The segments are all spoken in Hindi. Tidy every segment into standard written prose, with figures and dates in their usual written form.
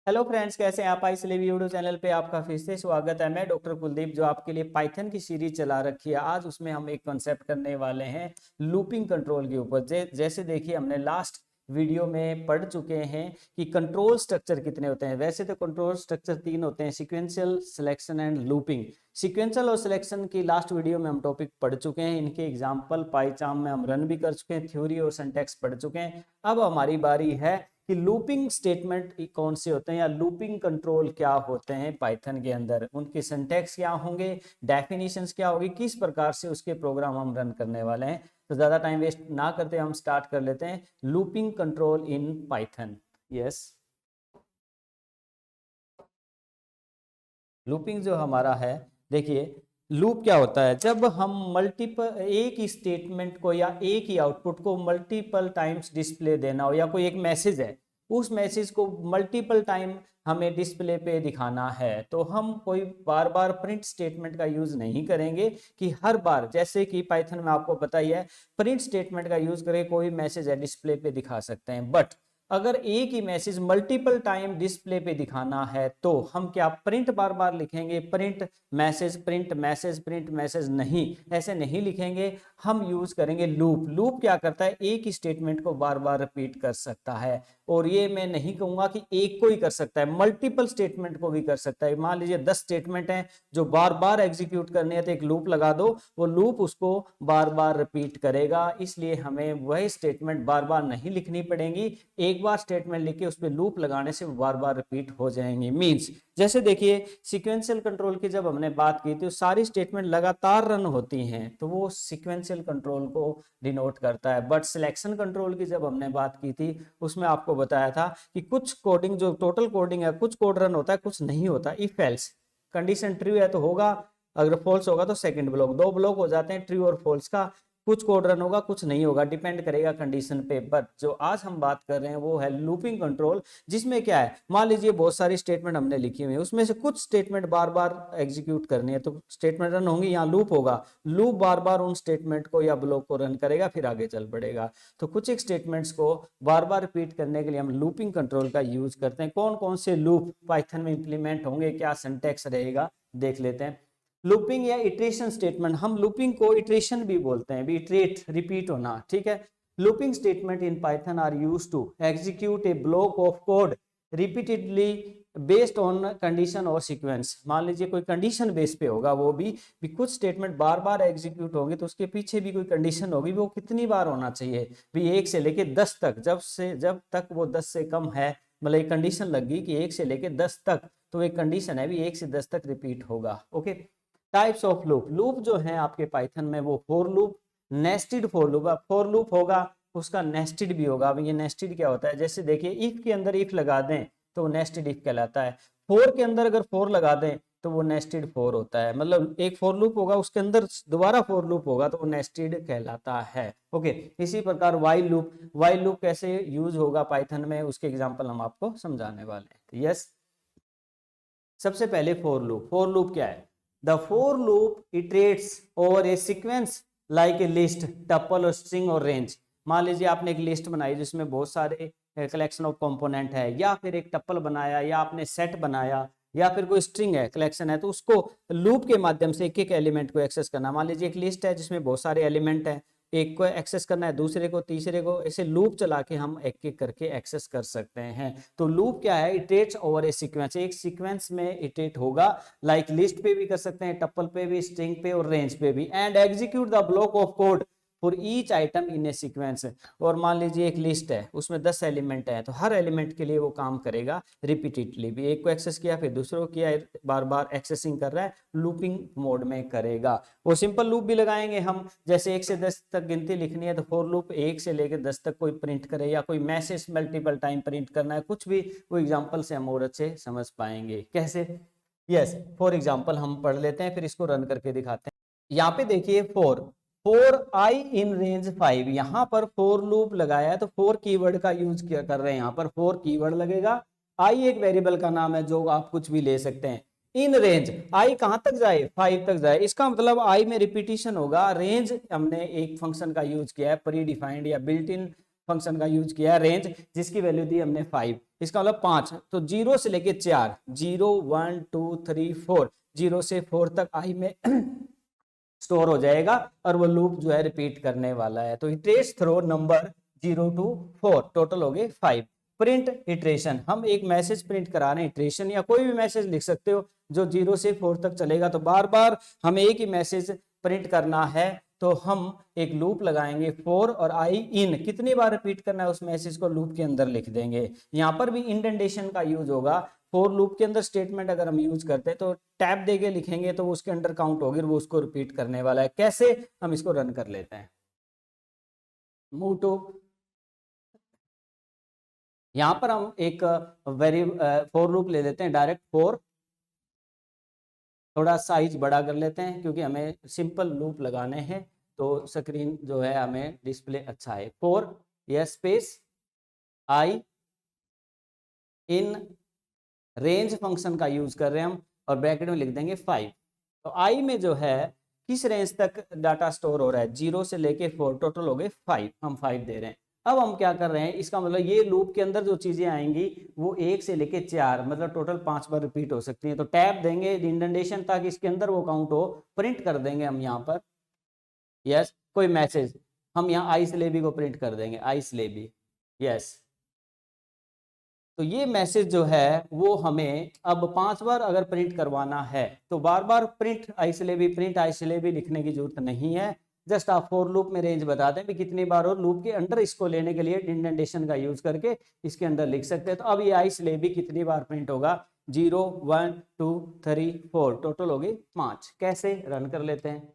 हेलो फ्रेंड्स, कैसे हैं आप? इसलिए यूट्यूब चैनल पे आपका फिर से स्वागत है। मैं डॉक्टर कुलदीप जो आपके लिए पाइथन की सीरीज चला रखी है। आज उसमें हम एक कॉन्सेप्ट करने वाले हैं लूपिंग कंट्रोल के ऊपर। जैसे देखिए, हमने लास्ट वीडियो में पढ़ चुके हैं कि कंट्रोल स्ट्रक्चर कितने होते हैं। वैसे तो कंट्रोल स्ट्रक्चर तीन होते हैं, sequential, selection and looping. Sequential और सिलेक्शन की लास्ट वीडियो में हम टॉपिक पढ़ चुके हैं। इनके एग्जाम्पल पाइचार्म में हम रन भी कर चुके हैं, थ्योरी और सिंटैक्स पढ़ चुके हैं। अब हमारी बारी है कि लूपिंग स्टेटमेंट कौन से होते हैं या लूपिंग कंट्रोल क्या होते हैं पाइथन के अंदर, उनके सिंटैक्स क्या होंगे, डेफिनेशंस क्या होगी, किस प्रकार से उसके प्रोग्राम हम रन करने वाले हैं। तो ज्यादा टाइम वेस्ट ना करते हम स्टार्ट कर लेते हैं looping control in Python. Yes, looping जो हमारा है, देखिए लूप क्या होता है। जब हम मल्टीपल एक ही स्टेटमेंट को या एक ही आउटपुट को मल्टीपल टाइम्स डिस्प्ले देना हो, या कोई एक मैसेज है, उस मैसेज को मल्टीपल टाइम हमें डिस्प्ले पे दिखाना है, तो हम कोई बार बार प्रिंट स्टेटमेंट का यूज नहीं करेंगे कि हर बार, जैसे कि पाइथन में आपको पता ही है, प्रिंट स्टेटमेंट का यूज करके कोई मैसेज है डिस्प्ले पे दिखा सकते हैं। बट अगर एक ही मैसेज मल्टीपल टाइम डिस्प्ले पे दिखाना है तो हम क्या प्रिंट बार बार लिखेंगे? Print message, print message, print message नहीं, ऐसे नहीं लिखेंगे। हम यूज करेंगे लूप। लूप क्या करता है? एक ही स्टेटमेंट को बार बार रिपीट कर सकता है। और ये मैं नहीं कहूंगा कि एक को ही कर सकता है, मल्टीपल स्टेटमेंट को भी कर सकता है। मान लीजिए 10 स्टेटमेंट हैं जो बार बार एग्जीक्यूट करने हैं, तो एक लूप लगा दो, वो लूप उसको बार बार रिपीट करेगा। इसलिए हमें वही स्टेटमेंट बार बार नहीं लिखनी पड़ेगी, एक बार स्टेटमेंट लिख के उस पर लूप लगाने से बार बार रिपीट हो जाएंगे। मींस जैसे देखिए, सीक्वेंशियल कंट्रोल की जब हमने बात की थी, सारी स्टेटमेंट लगातार रन होती हैं, तो वो सीक्वेंशियल कंट्रोल को डिनोट करता है। बट सिलेक्शन कंट्रोल की जब हमने बात की थी, उसमें आपको बताया था कि कुछ कोडिंग, जो टोटल कोडिंग है, कुछ कोड रन होता है, कुछ नहीं होता। इफ एल्स कंडीशन ट्रू है तो होगा, अगर फॉल्स होगा तो सेकंड ब्लॉक। दो ब्लॉक हो जाते हैं ट्रू और फॉल्स का। कुछ कोड रन होगा, कुछ नहीं होगा, डिपेंड करेगा कंडीशन पे। बट जो आज हम बात कर रहे हैं वो है लूपिंग कंट्रोल, जिसमें क्या है, मान लीजिए बहुत सारी स्टेटमेंट हमने लिखी हुई है, उसमें से कुछ स्टेटमेंट बार बार एग्जीक्यूट करनी है, तो स्टेटमेंट रन होंगी, यहाँ लूप होगा। लूप बार बार उन स्टेटमेंट को या ब्लॉक को रन करेगा, फिर आगे चल पड़ेगा। तो कुछ एक स्टेटमेंट्स को बार बार रिपीट करने के लिए हम लूपिंग कंट्रोल का यूज करते हैं। कौन कौन से लूप पाइथन में इंप्लीमेंट होंगे, क्या सिंटैक्स रहेगा, देख लेते हैं। लूपिंग या इटरेशन स्टेटमेंट, हम लूपिंग को इटरेशन भी बोलते हैं, भी इटरेट, रिपीट होना, ठीक है। Looping statement in Python are used to execute a block of code repeatedly based on condition और सीक्वेंस। मान लीजिए कोई कंडीशन बेस पे होगा, वो भी कुछ स्टेटमेंट बार बार एग्जीक्यूट होंगे, तो उसके पीछे भी कोई कंडीशन होगी, वो कितनी बार होना चाहिए भी 1 से लेके 10 तक। जब तक वो 10 से कम है, मतलब एक कंडीशन लग गई कि 1 से लेके 10 तक, तो एक कंडीशन है भी 1 से 10 तक रिपीट होगा। Okay. Types of loop, loop जो है आपके पाइथन में वो for loop, nested for loop. For loop होगा, उसका नेस्टेड भी होगा। अब ये नेस्टेड क्या होता है? जैसे देखिए, इफ के अंदर इफ लगा दें तो वो नेस्टेड इफ कहलाता है। फॉर के अंदर अगर फॉर लगा दें तो वो नेस्टेड फॉर होता है। मतलब एक फॉर लूप होगा, उसके अंदर दोबारा फॉर लूप होगा, तो वो नेस्टेड कहलाता है। ओके। इसी प्रकार वाइल लूप, वाइल लूप कैसे यूज होगा पाइथन में, उसके एग्जांपल हम आपको समझाने वाले हैं। यस, सबसे पहले फॉर लूप। फॉर लूप क्या है? The for loop iterates over a sequence like a list, tuple और string और range। मान लीजिए आपने एक लिस्ट बनाई जिसमें बहुत सारे कलेक्शन ऑफ कंपोनेंट है, या फिर एक टपल बनाया, या आपने सेट बनाया, या फिर कोई स्ट्रिंग है, कलेक्शन है, तो उसको लूप के माध्यम से एक एक एलिमेंट को एक्सेस करना। मान लीजिए एक लिस्ट है जिसमें बहुत सारे एलिमेंट है, एक को एक्सेस करना है, दूसरे को, तीसरे को, ऐसे लूप चला के हम एक एक करके एक्सेस कर सकते हैं। तो लूप क्या है? इटरेट्स ओवर ए सीक्वेंस, एक सीक्वेंस में इटरेट होगा। लाइक लिस्ट पे भी कर सकते हैं, टपल पे भी, स्ट्रिंग पे और रेंज पे भी। And execute the block of code for each item in A sequence. और मान लीजिए एक लिस्ट है, उसमें 10 एलिमेंट है, तो हर एलिमेंट के लिए वो काम करेगा रिपीटेडली, भी एक को एक्सेस किया, फिर दूसरों को किया, बार बार एक्सेसिंग कर रहा है, लूपिंग मोड में करेगा। वो सिंपल लूप भी लगाएंगे हम, जैसे 1 से 10 तक गिनती लिखनी है, तो फॉर लूप 1 से लेकर 10 तक कोई प्रिंट करे, या कोई मैसेज मल्टीपल टाइम प्रिंट करना है, कुछ भी, वो एग्जाम्पल से हम और अच्छे समझ पाएंगे। कैसे? यस, फॉर एग्जाम्पल हम पढ़ लेते हैं, फिर इसको रन करके दिखाते हैं। यहाँ पे देखिए, फोर आई इन रेंज 5, यहाँ पर फोर लूप लगाया है, तो फोर कीवर्ड का यूज किया कर रहे हैं। यहाँ पर फोर कीवर्ड लगेगा। आई एक वेरिएबल का नाम है जो आप कुछ भी ले सकते हैं। इन रेंज, आई कहां तक जाए? 5 तक जाए। इसका मतलब आई में रिपीटिशन होगा। रेंज हमने एक फंक्शन का यूज किया है, प्री डिफाइंड या बिल्ट इन फंक्शन का यूज किया है, रेंज, जिसकी वैल्यू दी हमने 5। इसका मतलब 5, तो 0 से लेके 4, 0 1 2 3 4, 0 से 4 तक आई में स्टोर हो जाएगा और वो लूप जो है रिपीट करने वाला है। तो इटरेट्स थ्रू नंबर 0 to 4, टोटल हो गए 5। प्रिंट इटरेशन, हम एक मैसेज प्रिंट करा रहे हैं, इटरेशन या कोई भी मैसेज लिख सकते हो जो 0 से 4 तक चलेगा। तो बार बार हमें एक ही मैसेज प्रिंट करना है, तो हम एक लूप लगाएंगे 4 और आई इन, कितनी बार रिपीट करना है उस मैसेज को लूप के अंदर लिख देंगे। यहाँ पर भी इंडेंटेशन का यूज होगा। फॉर लूप के अंदर स्टेटमेंट अगर हम यूज करते हैं तो टैब देके लिखेंगे तो वो उसके अंडर काउंट होगी, वो उसको रिपीट करने वाला है। कैसे, हम इसको रन कर लेते हैं। मूव टू, यहां पर हम एक वेरी फॉर लूप ले लेते हैं डायरेक्ट फॉर, थोड़ा साइज बड़ा कर लेते हैं क्योंकि हमें सिंपल लूप लगाने हैं तो स्क्रीन जो है हमें डिस्प्ले अच्छा है। For yes space I in, range function का यूज कर रहे हैं हम, और ब्रैकेट में लिख देंगे 5। तो आई में जो है किस रेंज तक डाटा स्टोर हो रहा है, 0 से लेके 4, टोटल हो गए 5, हम 5 दे रहे हैं। अब हम क्या कर रहे हैं, इसका मतलब ये लूप के अंदर जो चीजें आएंगी वो 1 से लेके 4, मतलब टोटल 5 बार रिपीट हो सकती हैं। तो टैब देंगे इंडेंटेशन ताकि इसके अंदर वो काउंट हो, प्रिंट कर देंगे हम यहाँ पर यस कोई मैसेज, हम यहाँ आई स्लेबी को प्रिंट कर देंगे, आई स्लेबी यस। तो ये मैसेज जो है वो हमें अब 5 बार अगर प्रिंट करवाना है तो बार बार प्रिंट आइसोलेबी लिखने की जरूरत नहीं है। जस्ट आप फॉर लूप में रेंज बता दें भी कितनी बार, और लूप के अंडर इसको लेने के लिए इंडेंटेशन का यूज करके इसके अंदर लिख सकते हैं। तो अब ये आइसोलेबी कितनी बार प्रिंट होगा, 0 1 2 3 4, टोटल हो गई 5। कैसे, रन कर लेते हैं।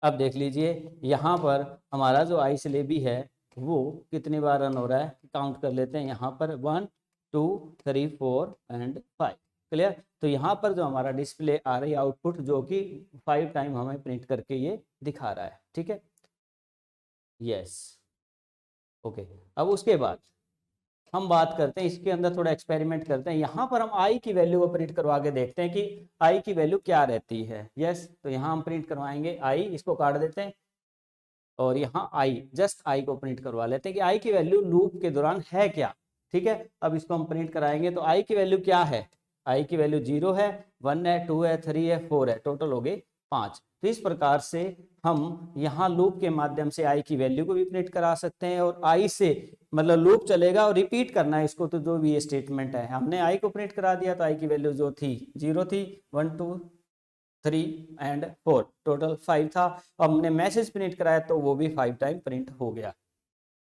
अब देख लीजिए यहाँ पर हमारा जो आइसोलेबी है वो कितनी बार रन हो रहा है, काउंट कर लेते हैं। यहाँ पर 1 2 3 4 एंड 5, क्लियर। तो यहाँ पर जो हमारा डिस्प्ले आ रही है आउटपुट जो कि 5 टाइम हमें प्रिंट करके ये दिखा रहा है, ठीक है यस ओके। अब उसके बाद हम बात करते हैं इसके अंदर, थोड़ा एक्सपेरिमेंट करते हैं। यहाँ पर हम आई की वैल्यू को प्रिंट करवा के देखते हैं कि आई की वैल्यू क्या रहती है। यस तो यहाँ हम प्रिंट करवाएंगे आई, इसको काट देते हैं और यहाँ आई, जस्ट आई को प्रिंट करवा लेते हैं कि आई की वैल्यू लूप के दौरान है क्या, ठीक है। अब इसको हम प्रिंट कराएंगे तो आई की वैल्यू क्या है, आई की वैल्यू 0 है, 1 है, 2 है, 3 है, 4 है, टोटल हो गए 5। तो इस प्रकार से हम यहाँ लूप के माध्यम से आई की वैल्यू को भी प्रिंट करा सकते हैं, और आई से मतलब लूप चलेगा और रिपीट करना है इसको, तो जो भी ये स्टेटमेंट है हमने आई को प्रिंट करा दिया तो आई की वैल्यू जो थी 0 थी, 1 2 3 एंड 4, टोटल 5 था। हमने मैसेज प्रिंट कराया तो वो भी 5 टाइम प्रिंट हो गया।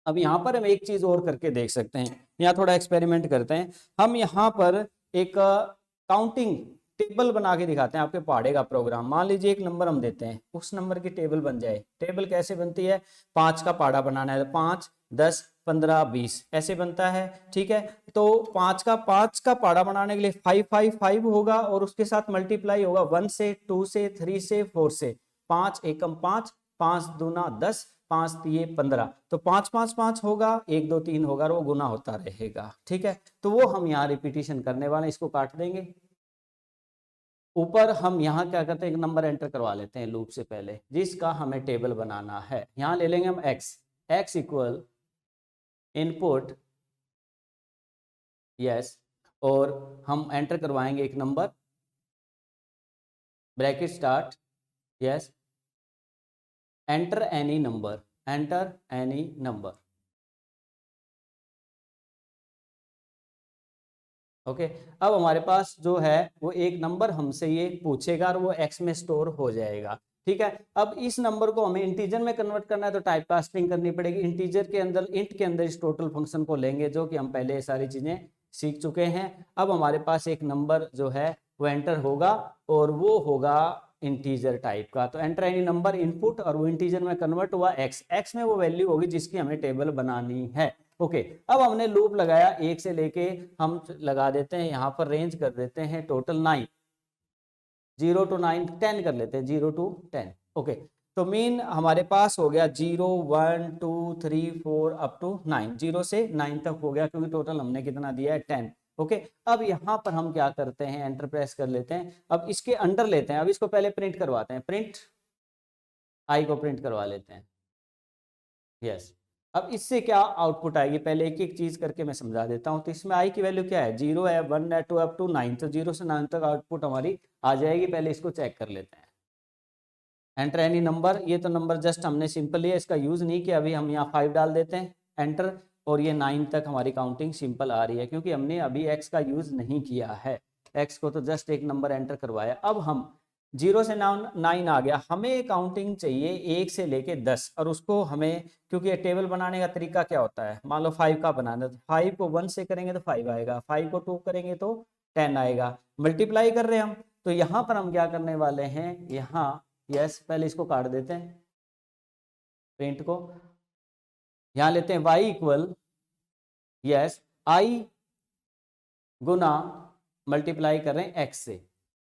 अब यहाँ पर हम एक चीज और करके देख सकते हैं, यहाँ थोड़ा एक्सपेरिमेंट करते हैं। हम यहाँ पर एक काउंटिंग टेबल बना के दिखाते हैं, आपके पढ़े का प्रोग्राम। मान लीजिए एक नंबर हम देते हैं, उस नंबर की टेबल बन जाए। टेबल कैसे बनती है, 5 का पहाड़ा बनाना है, 5 10 15 20 ऐसे बनता है, ठीक है। तो 5 का पहाड़ा बनाने के लिए 5 5 5 होगा और उसके साथ मल्टीप्लाई होगा 1 से 2 से 3 से 4 से, 5 एकम 5, 5 दूना 10, 5 तिये 15, तो 5 5 5 होगा, 1 2 3 होगा और वो गुना होता रहेगा, ठीक है। तो वो हम यहाँ रिपीटिशन करने वाले, इसको काट देंगे। ऊपर हम यहाँ क्या करते हैं, एक नंबर एंटर करवा लेते हैं लूप से पहले जिसका हमें टेबल बनाना है। यहाँ ले लेंगे हम x इक्वल इनपुट यस, और हम एंटर करवाएंगे एक number, bracket start yes, enter any number, enter any number okay. अब हमारे पास जो है वो एक नंबर हमसे ये पूछेगा और वो एक्स में स्टोर हो जाएगा, ठीक है। अब इस नंबर को हमें इंटीजर में कन्वर्ट करना है तो टाइप कास्टिंग करनी पड़ेगी। इंटीजर के अंदर, इंट के अंदर इस टोटल फंक्शन को लेंगे जो कि हम पहले ये सारी चीजें सीख चुके हैं। अब हमारे पास एक नंबर जो है वो एंटर होगा और वो होगा इंटीजर टाइप का। तो एंटर एनी नंबर इनपुट, और वो इंटीजर में कन्वर्ट हुआ एक्स में वो वैल्यू होगी जिसकी हमें टेबल बनानी है, ओके। अब हमने लूप लगाया 1 से लेके, हम लगा देते हैं यहाँ पर रेंज कर देते हैं टोटल 9, 0 to 9 10 कर लेते हैं, 0 to 10 ओके। तो मीन हमारे पास हो गया 0 1 2 3 4 अप टू 9, 0 से 9 तक हो गया क्योंकि टोटल हमने कितना दिया है 10, ओके। अब यहाँ पर हम क्या करते हैं, एंटर प्रेस कर लेते हैं। अब इसके अंडर लेते हैं, अब इसको पहले प्रिंट करवाते हैं, प्रिंट आई को प्रिंट करवा लेते हैं यस। अब इससे क्या आउटपुट आएगी, पहले एक एक चीज करके मैं समझा देता हूँ। तो इसमें आई की वैल्यू क्या है, 0 है, 1 है, 2 अप टू 9, तो 0 से 9 तक आउटपुट हमारी आ जाएगी। पहले इसको चेक कर लेते हैं। एंटर एनी नंबर, ये तो नंबर जस्ट हमने सिंपल लिया, इसका यूज नहीं किया। अभी हम यहाँ 5 डाल देते हैं, एंटर, और ये 9 तक हमारी काउंटिंग सिंपल आ रही है, क्योंकि हमने अभी एक्स का यूज नहीं किया है। एक्स को तो जस्ट एक नंबर एंटर करवाया। अब हम 0 से 9 आ गया, हमें काउंटिंग चाहिए 1 से लेके 10, और उसको हमें, क्योंकि ये टेबल बनाने का तरीका क्या होता है, मान लो 5 का बनाना, तो 5 को 1 से करेंगे तो 5 आएगा, 5 को 2 करेंगे तो 10 आएगा। मल्टीप्लाई कर रहे हैं हम, तो यहाँ पर हम क्या करने वाले हैं, यहाँ यस, पहले इसको काट देते हैं, प्रिंट को, यहाँ लेते हैं y equal yes I Guna multiply कर रहे हैं x से।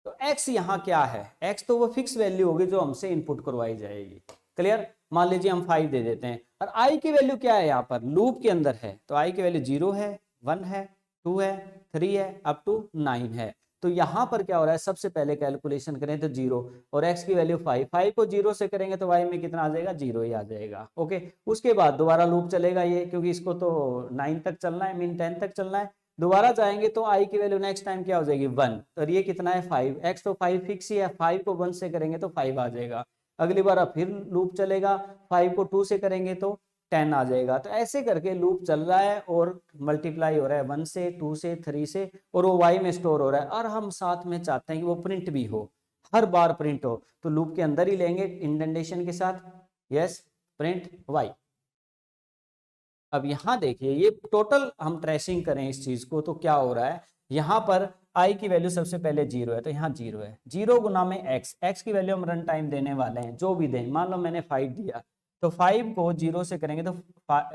तो x यहाँ क्या है, x तो वो फिक्स वैल्यू होगी जो हमसे इनपुट करवाई जाएगी। क्लियर, मान लीजिए हम 5 दे देते हैं, और i की वैल्यू क्या है, यहाँ पर लूप के अंदर है, तो i की वैल्यू 0 है, 1 है, 2 है, 3 है, अप टू 9 है। तो यहाँ पर क्या हो रहा है, सबसे पहले कैलकुलेशन करें तो 0, और x की वैल्यू 5, 5 को 0 से करेंगे तो y में कितना आ जाएगा, 0 ही आ जाएगा। ओके, उसके बाद दोबारा लूप चलेगा ये, क्योंकि इसको तो 9 तक चलना है, मीन 10 तक चलना है। दोबारा जाएंगे तो i की वैल्यू नेक्स्ट टाइम क्या हो जाएगी, 1, और ये कितना है 5, x तो 5 फिक्स ही है, 5 को 1 से करेंगे तो 5 आ जाएगा। अगली बार फिर लूप चलेगा, 5 को 2 से करेंगे तो 10 आ जाएगा। तो ऐसे करके लूप चल रहा है, और मल्टीप्लाई हो रहा है 1 से, 2 से, 3 से, और वो y में स्टोर हो रहा है। और हम साथ में चाहते हैं कि वो प्रिंट भी हो, हर बार प्रिंट हो, तो लूप के अंदर ही लेंगे इंडेंटेशन के साथ, यस, प्रिंट y। अब यहाँ देखिए, ये टोटल हम ट्रेसिंग करें इस चीज को, तो क्या हो रहा है, यहाँ पर i की वैल्यू सबसे पहले 0 है, तो यहाँ 0 है, 0 गुना में x की वैल्यू हम रन टाइम देने वाले हैं, जो भी दें, मान लो मैंने 5 दिया, तो 5 को 0 से करेंगे तो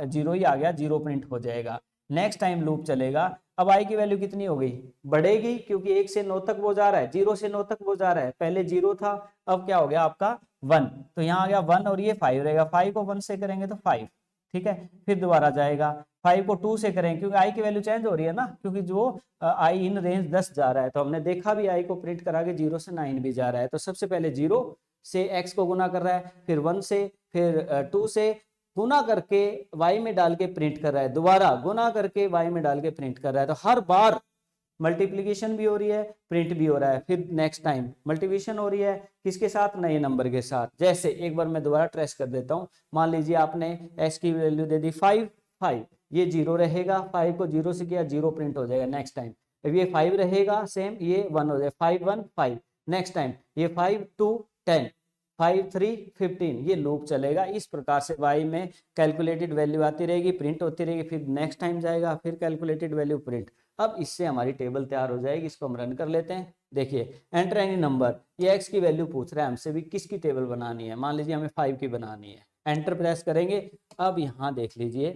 0 ही आ गया, 0 प्रिंट हो जाएगा। नेक्स्ट टाइम लूप चलेगा, अब i की वैल्यू कितनी हो गई, बढ़ेगी, क्योंकि 1 से 9 तक वो जा रहा है, 0 से 9 तक वो जा रहा है, पहले 0 था, अब क्या हो गया आपका 1, तो यहाँ आ गया 1, और ये 5 रहेगा, 5 को 1 से करेंगे तो 5, ठीक है। फिर दोबारा जाएगा, 5 को 2 से करें, क्योंकि i की वैल्यू चेंज हो रही है ना, क्योंकि जो i इन रेंज 10 जा रहा है, तो हमने देखा भी i को प्रिंट करा के 0 से 9 भी जा रहा है, तो सबसे पहले 0 से x को गुना कर रहा है, फिर 1 से, फिर 2 से गुना करके y में डाल के प्रिंट कर रहा है, दोबारा गुना करके y में डाल के प्रिंट कर रहा है। तो हर बार मल्टीप्लीकेशन भी हो रही है, प्रिंट भी हो रहा है, फिर नेक्स्ट टाइम मल्टीप्लिकेशन हो रही है, किसके साथ, नए नंबर के साथ। जैसे एक बार मैं दोबारा ट्रेस कर देता हूँ, मान लीजिए आपने x की वैल्यू दे दी 5, 5, ये 0 रहेगा, 5 को 0 से किया, 0 प्रिंट हो जाएगा नेक्स्ट टाइम। अब ये 5 रहेगा सेम, ये 1 हो जाएगा, 5 1 5, नेक्स्ट टाइम ये 5 2 10, 5 3 15, ये लूप चलेगा। इस प्रकार से y में कैलकुलेटेड वैल्यू आती रहेगी, प्रिंट होती रहेगी, फिर नेक्स्ट टाइम जाएगा, फिर कैलकुलेटेड वैल्यू प्रिंट। अब इससे हमारी टेबल तैयार हो जाएगी। इसको हम रन कर लेते हैं। देखिए, एंटर एनी नंबर, ये x की वैल्यू पूछ रहा है हमसे भी, किसकी टेबल बनानी है, मान लीजिए हमें 5 की बनानी है, एंटर प्रेस करेंगे। अब यहाँ देख लीजिए,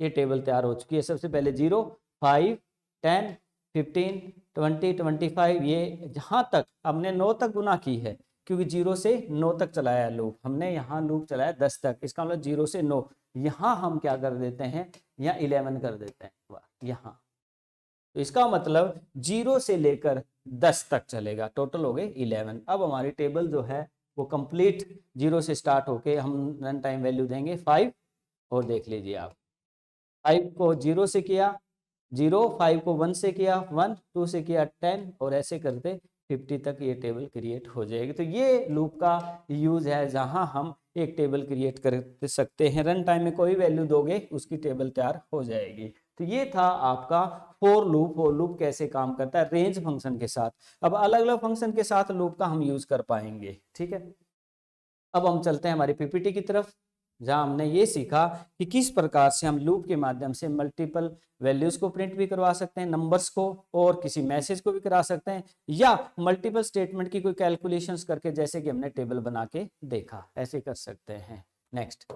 ये टेबल तैयार हो चुकी है। सबसे पहले 0 5 10 15 20 25, ये जहाँ तक हमने 9 तक गुना की है, क्योंकि 0 से 9 तक चलाया लूप हमने, यहाँ लूप चलाया 10 तक, इसका मतलब 0 से 9, यहाँ हम क्या कर देते हैं, यहाँ 11 कर देते हैं यहाँ। तो इसका मतलब 0 से लेकर 10 तक चलेगा, टोटल हो गए 11। अब हमारी टेबल जो है वो कंप्लीट 0 से स्टार्ट होके हम रन टाइम वैल्यू देंगे 5, और देख लीजिए आप, 5 को 0 से किया 0, 5 को 1 से किया 1, 2 से किया 10, और ऐसे करते 50 तक ये टेबल क्रिएट हो जाएगी। तो ये लूप का यूज है, जहां हम एक टेबल क्रिएट कर सकते हैं, रन टाइम में कोई वैल्यू दोगे उसकी टेबल तैयार हो जाएगी। तो ये था आपका फॉर लूप। फॉर लूप कैसे काम करता है, रेंज फंक्शन के साथ। अब अलग अलग फंक्शन के साथ लूप का हम यूज कर पाएंगे, ठीक है। अब हम चलते हैं हमारी पीपीटी की तरफ, जहां हमने ये सीखा कि किस प्रकार से हम लूप के माध्यम से मल्टीपल वैल्यूज को प्रिंट भी करवा सकते हैं, नंबर्स को, और किसी मैसेज को भी करा सकते हैं, या मल्टीपल स्टेटमेंट की कोई कैलकुलेशंस करके, जैसे कि हमने टेबल बना के देखा, ऐसे कर सकते हैं। Next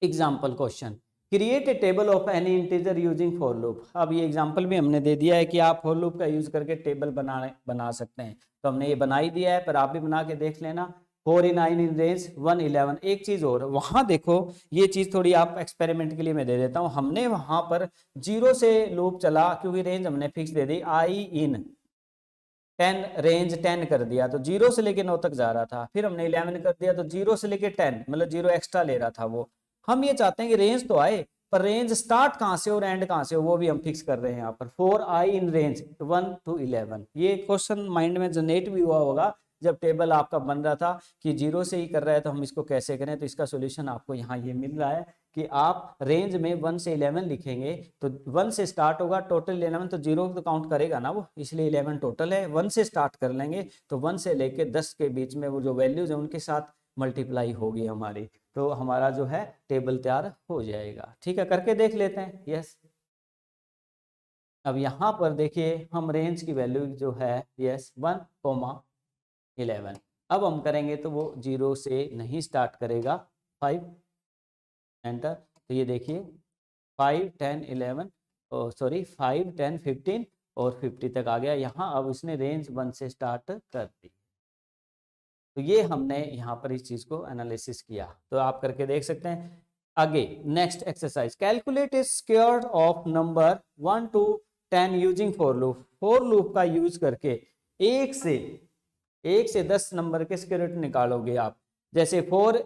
example question, create a table of any integer using for loop. अब ये एग्जाम्पल भी हमने दे दिया है कि आप फॉर लूप का यूज करके टेबल बना सकते हैं, तो हमने ये बना ही दिया है, पर आप भी बना के देख लेना। 4 in 9 in range 1 11। एक चीज और, वहां देखो, ये चीज थोड़ी आप एक्सपेरिमेंट के लिए मैं दे देता हूं, हमने वहां पर 0 से लूप चला, क्योंकि रेंज हमने fix they the i in 10 range 10 कर दिया तो 0 से लेके 9 तक जा रहा था, फिर हमने 11 कर दिया तो 0 से लेके 10 मतलब 0 एक्स्ट्रा ले रहा था वो। हम ये चाहते हैं कि रेंज तो आए पर रेंज स्टार्ट कहाँ से और एंड कहाँ से वो भी हम फिक्स कर रहे हैं यहाँ पर। 4i in range 1 to 11। ये क्वेश्चन माइंड में जनरेट भी हुआ होगा जब टेबल आपका बन रहा था कि 0 से ही कर रहा है तो हम इसको कैसे करें। तो इसका सोल्यूशन आपको यहाँ ये मिल रहा है कि आप रेंज में 1 से 11 लिखेंगे तो 1 से स्टार्ट होगा, टोटल 11 तो 0 तो काउंट करेगा ना वो, इसलिए 11 टोटल है। 1 से स्टार्ट कर लेंगे तो 1 से लेके 10 के बीच में वो जो वैल्यूज है उनके साथ मल्टीप्लाई होगी हमारी, तो हमारा जो है टेबल तैयार हो जाएगा। ठीक है, करके देख लेते हैं। यस, अब यहाँ पर देखिए हम रेंज की वैल्यू जो है यस 1,11। अब हम करेंगे तो वो 0 से नहीं स्टार्ट करेगा, 5 एंटर। तो ये देखिए 5, 10, 11 सॉरी 5, 10, 15 और 50 तक आ गया यहाँ। अब इसने रेंज 1 से स्टार्ट कर दी। तो ये हमने यहाँ पर इस चीज को एनालिसिस किया, तो आप करके देख सकते हैं। आगे next exercise, calculate square of number 1 to 10 using for loop. For loop का यूज करके 1 से 10 नंबर के स्क्वायर रूट निकालोगे आप। जैसे फॉर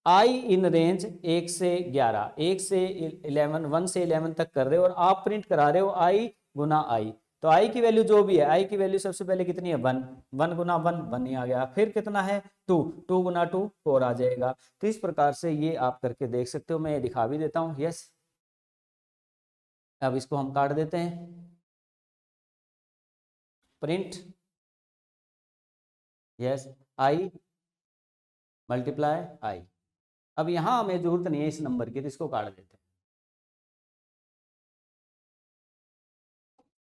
आई इन रेंज 1 से 11, 1 से 11, 1 से 11 तक कर रहे हो और आप प्रिंट करा रहे हो आई गुना आई। तो आई की वैल्यू जो भी है, आई की वैल्यू सबसे पहले कितनी है 1, 1 गुना 1 1 ही आ गया। फिर कितना है 2, 2 गुना 2 4 आ जाएगा। तो इस प्रकार से ये आप करके देख सकते हो, मैं ये दिखा भी देता हूँ। यस, अब इसको हम काट देते हैं, प्रिंट यस आई मल्टीप्लाई आई। अब यहां हमें जरूरत नहीं है इस नंबर की, तो इसको काट देते हैं।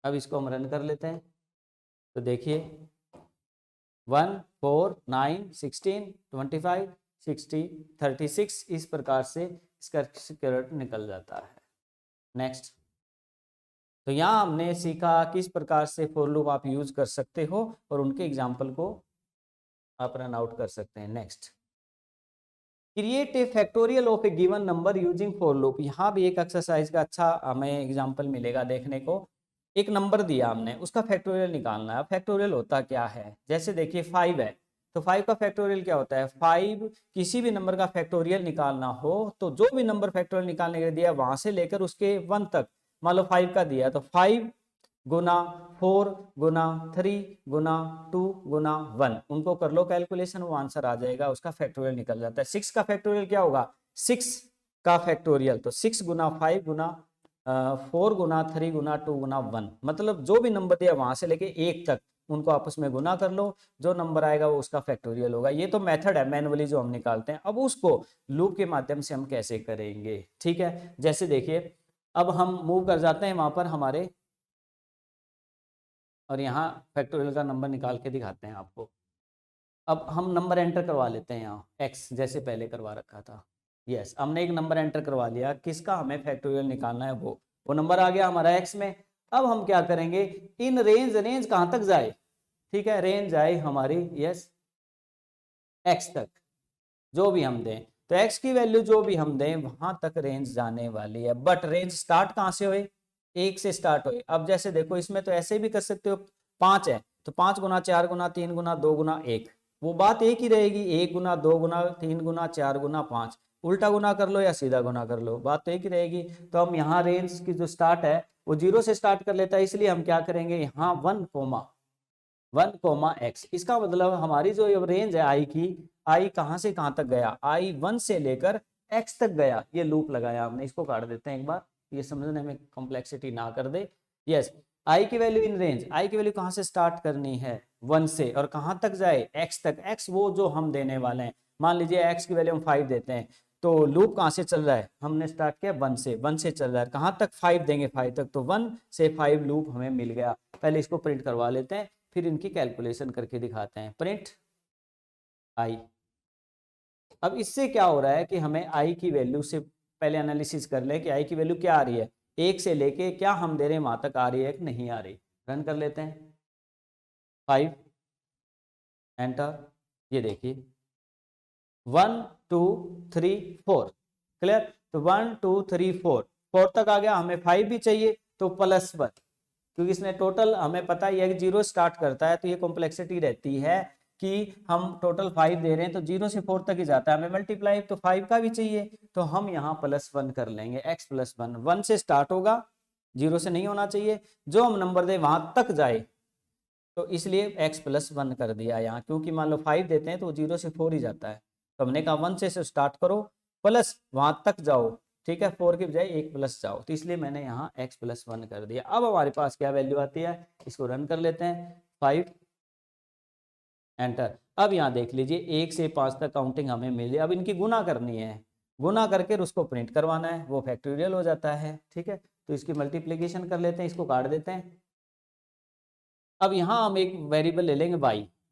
अब इसको हम रन कर लेते हैं तो देखिए 1, 4, 9, 16, 25, 60, 36 इस प्रकार से इसका स्क्वायर निकल जाता है। नेक्स्ट, तो यहाँ हमने सीखा किस प्रकार से फॉर लूप आप यूज कर सकते हो और उनके एग्जाम्पल को आप रन आउट कर सकते हैं। Next, create a factorial of A given number using for loop. यहाँ भी एक एक्सरसाइज का अच्छा हमें एग्जांपल मिलेगा देखने को। एक नंबर दिया हमने, उसका फैक्टोरियल निकालना है। फैक्टोरियल होता क्या है, जैसे देखिए 5 है तो 5 का फैक्टोरियल क्या होता है, 5 किसी भी नंबर का फैक्टोरियल निकालना हो तो जो भी नंबर फैक्टोरियल निकालने के लिए दिया वहां से लेकर उसके 1 तक, मान लो 5 का दिया तो 5 गुना 4 गुना 3 गुना 2 गुना 1, उनको कर लो कैलकुलेशन, वो आंसर आ जाएगा, उसका फैक्टोरियल निकल जाता है। 6 का फैक्टोरियल क्या होगा, 6 का फैक्टोरियल तो 6 गुना 5 गुना 4 गुना 3 गुना 2 गुना 1, मतलब जो भी नंबर दिया वहां से लेके 1 तक उनको आपस में गुना कर लो, जो नंबर आएगा वो उसका फैक्टोरियल होगा। ये तो मेथड है मैनुअली जो हम निकालते हैं। अब उसको लूप के माध्यम से हम कैसे करेंगे, ठीक है। जैसे देखिए अब हम मूव कर जाते हैं वहां पर हमारे, और यहाँ फैक्टोरियल का नंबर निकाल के दिखाते हैं आपको। अब हम नंबर एंटर करवा लेते हैं यहाँ x, जैसे पहले करवा रखा था। यस, हमने एक नंबर एंटर करवा लिया, किसका हमें फैक्टोरियल निकालना है, वो नंबर आ गया हमारा x में। अब हम क्या करेंगे, इन रेंज, रेंज कहाँ तक जाए, ठीक है, रेंज आए हमारी यस x तक, जो भी हम दें तो x की वैल्यू जो भी हम दें वहां तक रेंज जाने वाली है। बट रेंज स्टार्ट कहाँ से हुए, 1 से स्टार्ट हुए। अब जैसे देखो इसमें तो ऐसे भी कर सकते हो, 5 है तो 5 गुना 4 गुना 3 गुना 2 गुना 1, वो बात एक ही रहेगी, 1 गुना 2 गुना 3 गुना 4 गुना 5, उल्टा गुना कर लो या सीधा गुना कर लो, बात तो एक ही रहेगी। तो हम यहाँ रेंज की जो स्टार्ट है वो 0 से स्टार्ट कर लेता है, इसलिए हम क्या करेंगे यहाँ 1, x। इसका मतलब हमारी जो रेंज है आई की, आई कहां से कहां तक गया, आई 1 से लेकर x तक गया, ये लूप लगाया हमने। इसको काट देते हैं एक बार, ये समझने में कॉम्प्लेक्सिटी ना कर दे। यस, आई की वैल्यू इन रेंज, आई की वैल्यू कहां से स्टार्ट करनी है 1 से, और कहां तक जाए x तक। x वो जो हम देने वाले हैं, मान लीजिए x की वैल्यू हम 5 देते हैं तो लूप कहां से चल रहा है, हमने स्टार्ट किया 1 से, 1 से चल रहा है, कहां तक 5 देंगे 5 तक, तो 1 से 5 लूप हमें मिल गया। पहले इसको प्रिंट करवा लेते हैं फिर इनकी कैलकुलेशन करके दिखाते हैं। प्रिंट आई, अब इससे क्या हो रहा है कि हमें आई की वैल्यू से पहले एनालिसिस कर लें कि आई की वैल्यू क्या आ रही है, 1 से लेके क्या हम दे रहे हैं वहां तक आ रही है कि नहीं आ रही। रन कर लेते हैं, 5 एंटर, ये देखिए 1 2 3 4, क्लियर। तो 1 2 3 4 तक आ गया, हमें 5 भी चाहिए तो +1, क्योंकि इसने टोटल हमें पता ही है कि 0 स्टार्ट करता है, तो ये कॉम्प्लेक्सिटी रहती है कि हम टोटल 5 दे रहे हैं तो 0 से 4 तक ही जाता है, हमें मल्टीप्लाई तो 5 का भी चाहिए, तो हम यहाँ +1 कर लेंगे, x + 1 1 से स्टार्ट होगा, 0 से नहीं होना चाहिए, जो हम नंबर दे वहां तक जाए, तो इसलिए x + 1 कर दिया यहाँ, क्योंकि मान लो 5 देते हैं तो 0 से 4 ही जाता है, तो हमने कहा 1 से स्टार्ट करो प्लस वहां तक जाओ, ठीक है, 4 की बजाय 1 प्लस जाओ, तो इसलिए मैंने यहाँ x + 1 कर दिया। अब हमारे पास क्या वैल्यू आती है, इसको रन कर लेते हैं, 5 एंटर। अब यहाँ देख लीजिए 1 से 5 तक काउंटिंग हमें मिली, अब इनकी गुना करनी है, गुना करके उसको प्रिंट करवाना है, वो फैक्टोरियल हो जाता है, ठीक है, तो इसकी मल्टीप्लीकेशन कर लेते हैं, इसको काट देते हैं। अब यहाँ हम एक वेरिएबल ले लेंगे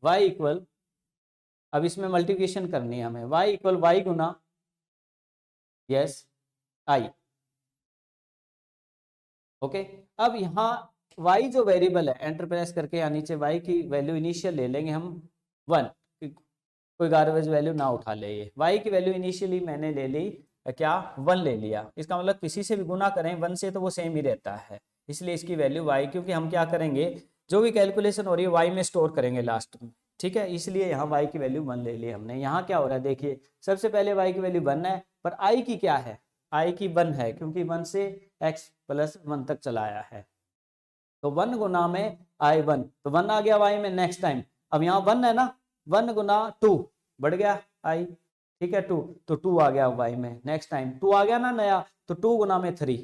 y इक्वल, अब इसमें मल्टीप्लिकेशन करनी है हमें, y equal y Guna yes i, okay. अब यहाँ y जो वेरिएबल है, एंटर प्रेस करके यहाँ नीचे y की वैल्यू इनिशियल ले लेंगे हम 1, कोई गार्बेज वैल्यू ना उठा ले, ये y की वैल्यू इनिशियली मैंने ले ली क्या 1 ले लिया, इसका मतलब किसी से भी गुना करें 1 से तो वो सेम ही रहता है, इसलिए इसकी वैल्यू y, क्योंकि हम क्या करेंगे जो भी कैलकुलेशन हो रही है y में स्टोर करेंगे लास्ट में, ठीक है, इसलिए यहाँ y की वैल्यू 1 ले ली हमने। यहाँ क्या हो रहा है देखिए, सबसे पहले y की वैल्यू 1 है, पर i की क्या है, i की 1 है, क्योंकि 1 से x + 1 तक चलाया है, तो 1 गुना में i1, तो 1 आ गया y में नेक्स्ट टाइम। अब यहाँ 1 है ना, 1 गुना 2 बढ़ गया i, ठीक है, 2, तो 2 आ गया y में नेक्स्ट टाइम, 2 आ गया ना नया, तो 2 गुना में 3,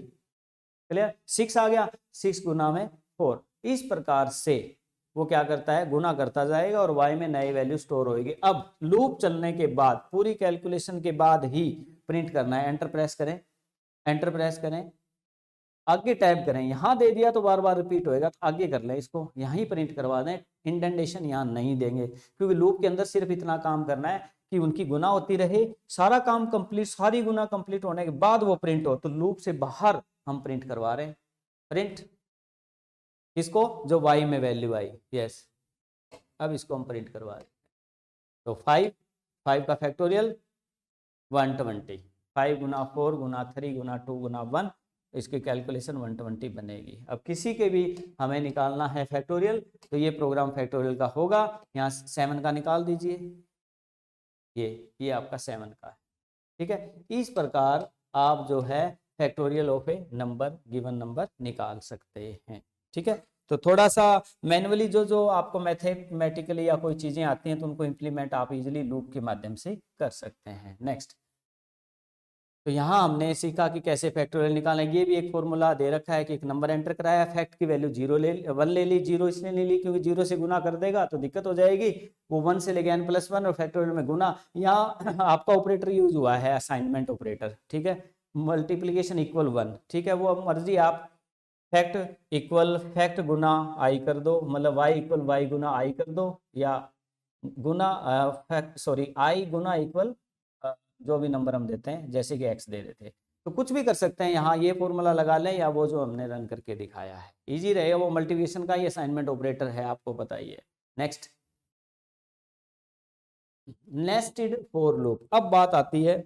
क्लियर, 6 आ गया, 6 गुना में 4, इस प्रकार से वो क्या करता है, गुना करता जाएगा और y में नई वैल्यू स्टोर होगी। अब लूप चलने के बाद, पूरी कैलकुलेशन के बाद ही प्रिंट करना है, एंटर प्रेस करें, एंटर प्रेस करें, आगे टाइप करें, यहाँ दे दिया तो बार बार रिपीट होएगा, तो आगे कर लें, इसको यहीं प्रिंट करवा दें, इंडेंटेशन यहाँ नहीं देंगे, क्योंकि लूप के अंदर सिर्फ इतना काम करना है कि उनकी गुना होती रहे, सारा काम कंप्लीट, सारी गुना कंप्लीट होने के बाद वो प्रिंट हो, तो लूप से बाहर हम प्रिंट करवा रहे हैं, प्रिंट इसको जो y में वैल्यू आई, यस, अब इसको हम प्रिंट करवा रहे हैं, तो 5 का फैक्टोरियल 120, 5 गुना 4 गुना 3 गुना 2 गुना 1, इसकी कैलकुलेशन 120 बनेगी। अब किसी के भी हमें निकालना है फैक्टोरियल, तो ये प्रोग्राम फैक्टोरियल का होगा, यहाँ 7 का निकाल दीजिए, ये आपका 7 का है, ठीक है। इस प्रकार आप जो है factorial of A number, given number निकाल सकते हैं, ठीक है। तो थोड़ा सा मैनुअली जो आपको मैथमेटिकली या कोई चीजें आती हैं तो उनको इम्प्लीमेंट आप इजीली लूप के माध्यम से कर सकते हैं। नेक्स्ट, तो यहाँ हमने सीखा कि कैसे फैक्टोरियल निकालें, ये भी एक फॉर्मूला दे रखा है कि एक नंबर एंटर कराया, फैक्ट की वैल्यू 1 ले ली, 0 इसने ले ली क्योंकि 0 से गुना कर देगा तो दिक्कत हो जाएगी, वो 1 से लेके n+1 और फैक्टोरियल में गुना, यहाँ आपका ऑपरेटर यूज हुआ है असाइनमेंट ऑपरेटर, ठीक है, मल्टीप्लीकेशन इक्वल 1, ठीक है, वो मर्जी आप फैक्ट इक्वल फैक्ट गुना आई कर दो, मतलब y इक्वल y गुना आई कर दो, या गुना फैक्ट सॉरी आई गुना इक्वल जो भी नंबर हम देते हैं, जैसे कि x दे देते, तो कुछ भी कर सकते हैं, यहाँ ये फॉर्मूला लगा लें या वो जो हमने रन करके दिखाया है, इजी रहेगा, वो मल्टीप्लिकेशन का ही असाइनमेंट ऑपरेटर है, आपको पता ही है। नेक्स्ट, नेस्टेड फॉर लूप, अब बात आती है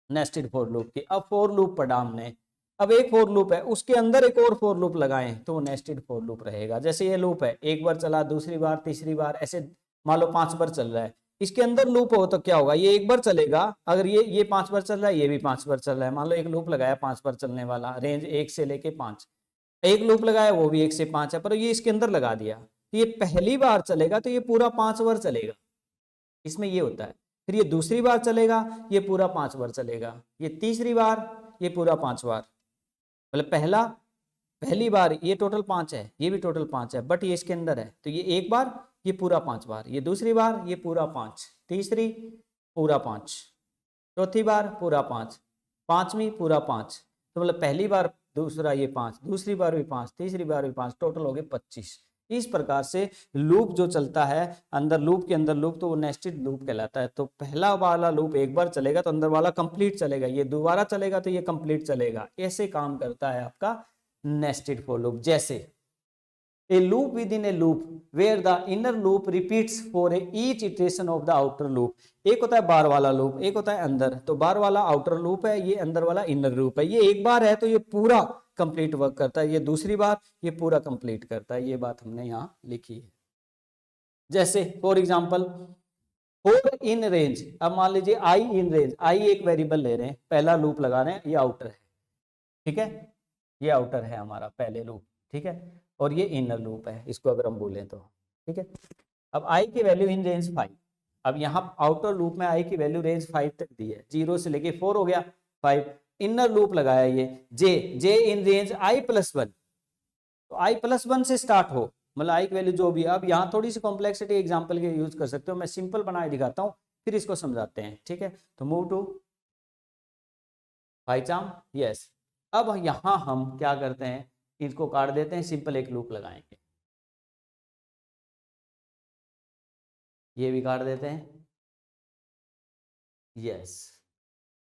नेस्टेड फॉर लूप की। अब फॉर लूप पढ़ा हमने, अब एक फॉर लूप है, उसके अंदर एक और फॉर लूप लगाएं तो वो नेस्टेड फॉर लूप रहेगा। जैसे ये लूप है, एक बार चला, दूसरी बार, तीसरी बार, ऐसे मान लो 5 बार चल रहा है, इसके अंदर लूप हो तो क्या होगा, ये एक बार चलेगा, अगर ये 5 बार चल रहा है, ये भी 5 बार चल रहा है, मान लो एक लूप लगाया 5 बार चलने वाला, रेंज 1 से लेके 5, एक लूप लगाया वो भी 1 से 5 है, पर ये इसके अंदर लगा दिया, तो ये पहली बार चलेगा तो ये पूरा 5 बार चलेगा, इसमें ये होता है। फिर ये दूसरी बार चलेगा, ये पूरा 5 बार चलेगा, ये तीसरी बार, ये पूरा 5 बार, मतलब पहली बार ये टोटल 5 है, ये भी टोटल 5 है, बट ये इसके अंदर है, तो ये एक बार, ये पूरा 5 बार, ये दूसरी बार, ये पूरा 5, तीसरी पूरा 5, चौथी बार पूरा 5, पांचवी पूरा 5, तो मतलब पहली बार, दूसरा ये 5, दूसरी बार भी 5, तीसरी बार भी 5, टोटल हो गए 25। इस प्रकार से लूप जो चलता है अंदर, लूप के अंदर लूप, तो वो नेस्टेड लूप कहलाता है। तो पहला वाला लूप एक बार चलेगा तो अंदर वाला कंप्लीट चलेगा, ये दोबारा चलेगा तो ये कंप्लीट चलेगा, ऐसे काम करता है आपका नेस्टेड फॉर लूप। जैसे a loop within a loop where the inner loop repeats for each iteration of the outer loop, एक होता है बाहर वाला लूप, एक होता है अंदर, तो बाहर वाला आउटर लूप है, ये अंदर वाला इनर लूप है, ये एक बार है तो ये पूरा कंप्लीट वर्क करता है, ये दूसरी बार ये पूरा कंप्लीट करता है, ये बात हमने यहाँ लिखी है। जैसे फॉर एग्जांपल 4 इन रेंज, अब मान लीजिए आई इन रेंज, आई एक वेरिएबल ले रहे हैं, पहला लूप लगा रहे हैं, ये आउटर है, ठीक है, ये आउटर है हमारा पहले लूप, ठीक है, और ये इनर लूप है, इसको अगर हम बोलें तो, ठीक है। अब आई की वैल्यू इन रेंज 5, अब यहाँ आउटर लूप में आई की वैल्यू रेंज 5 तक दी है, 0 से लेके 4 हो गया 5, इनर लूप लगाया ये जे इन रेंज आई प्लस 1, तो आई प्लस 1 से स्टार्ट हो, मतलब आई की वैल्यू जो भी है। अब यहाँ थोड़ी सी कॉम्प्लेक्सिटी एग्जांपल के यूज कर सकते हो, मैं सिंपल बनाए दिखाता हूँ फिर इसको समझाते हैं, ठीक है। तो मूव टू पाइचाम, यस। अब यहाँ हम क्या करते हैं, इसको काट देते हैं, सिंपल एक लूप लगाएंगे, ये भी काट देते हैं, यस।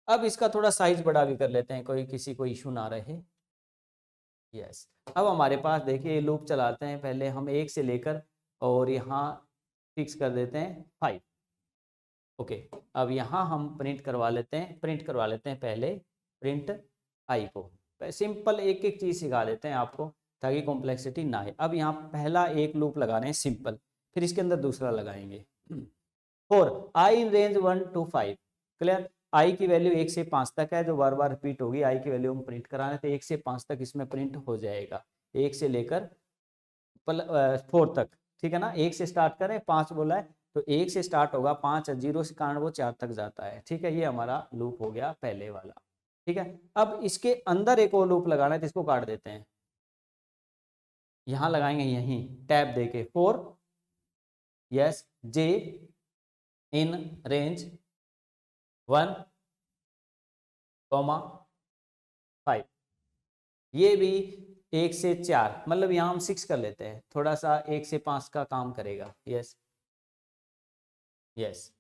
अब इसका थोड़ा साइज बड़ा भी कर लेते हैं, कोई किसी को इशू ना रहे, यस। अब हमारे पास देखिए ये लूप चलाते हैं, पहले हम 1 से लेकर और यहाँ फिक्स कर देते हैं 5, ओके। अब यहाँ हम प्रिंट करवा लेते हैं पहले प्रिंट आई को, सिंपल एक एक चीज सिखा देते हैं आपको ताकि कॉम्प्लेक्सिटी ना आए। अब यहाँ पहला एक लूप लगा रहे हैं सिंपल, फिर इसके अंदर दूसरा लगाएंगे, for i in range 1 to 5, clear. I की वैल्यू 1 से 5 तक है, जो बार बार रिपीट होगी, आई की वैल्यू हम प्रिंट कराने तो 1 से 5 तक इसमें प्रिंट हो जाएगा, 1 से लेकर 4 तक, ठीक है ना। 1 से स्टार्ट करें, 5 बोला है तो 1 से स्टार्ट होगा, 5 0 से कारण वो 4 तक जाता है, ठीक है। ये हमारा लूप हो गया पहले वाला, ठीक है। अब इसके अंदर एक और लूप लगाना है, तो इसको काट देते हैं, यहां लगाएंगे यहीं टैब देके 4, यस, जे इन रेंज 1, 5, ये भी 1 से 4, मतलब यहाँ हम 6 कर लेते हैं, थोड़ा सा 1 से 5 का काम करेगा, यस यस,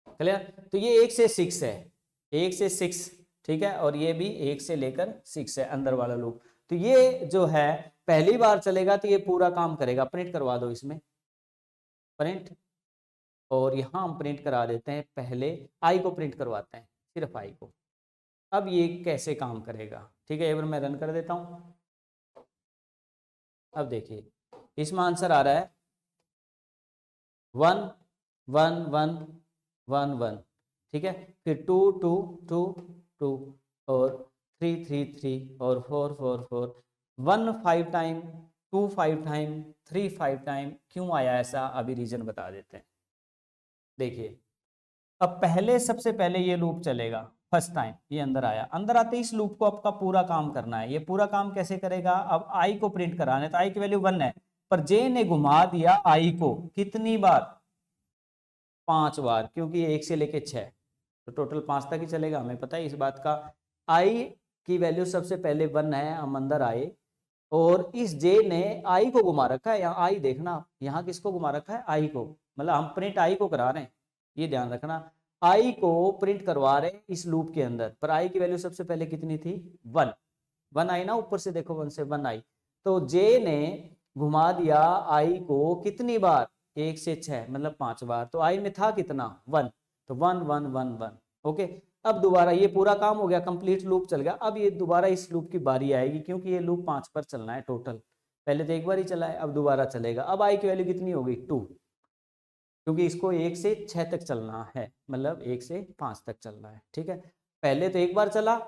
क्लियर। तो ये 1 से 6 है, 1 से 6, ठीक है, और ये भी 1 से लेकर 6 है अंदर वाला लूप। तो ये जो है पहली बार चलेगा तो ये पूरा काम करेगा, प्रिंट करवा दो इसमें, प्रिंट, और यहाँ हम प्रिंट करा देते हैं, पहले आई को प्रिंट करवाते हैं, सिर्फ आई को। अब ये कैसे काम करेगा, ठीक है, एक बार मैं रन कर देता हूँ। अब देखिए इसमें आंसर आ रहा है 1 1 1 1 1, ठीक है, फिर 2 2 2 2 और 3 3 3 और 4 4 4, 1 5 टाइम, 2 5 टाइम, 3 5 टाइम, क्यों आया ऐसा, अभी रीजन बता देते हैं। देखिए अब पहले सबसे पहले ये लूप चलेगा, फर्स्ट टाइम ये अंदर आया, अंदर आते इस लूप को आपका पूरा काम करना है। ये पूरा काम कैसे करेगा, अब आई को प्रिंट कराना है, तो आई की वैल्यू 1 है, पर जे ने घुमा दिया आई को कितनी बार, 5 बार, क्योंकि 1 से लेके 6, तो टोटल 5 तक ही चलेगा, हमें पता है इस बात का। आई की वैल्यू सबसे पहले 1 है, हम अंदर आए और इस जे ने आई को घुमा रखा है, यहाँ आई देखना, यहाँ किसको घुमा रखा है, आई को, मतलब हम प्रिंट आई को करा रहे हैं, ये ध्यान रखना, आई को प्रिंट करवा रहे इस लूप के अंदर, पर आई की वैल्यू सबसे पहले कितनी थी, 1 आई ना, ऊपर से देखो 1 से 1 आई, तो जे ने घुमा दिया आई को कितनी बार, 1 से 6, मतलब 5 बार, तो आई में था कितना 1, तो 1 1 1 1, ओके। अब दोबारा ये पूरा काम हो गया, कंप्लीट लूप चल गया, अब ये दोबारा इस लूप की बारी आएगी, क्योंकि ये लूप 5 पर चलना है टोटल, पहले तो एक बार ही चला है, अब दोबारा चलेगा, अब आई की वैल्यू कितनी होगी 2, क्योंकि इसको 1 से 6 तक चलना है, मतलब 1 से 5 तक चलना है, ठीक है। पहले तो एक बार चला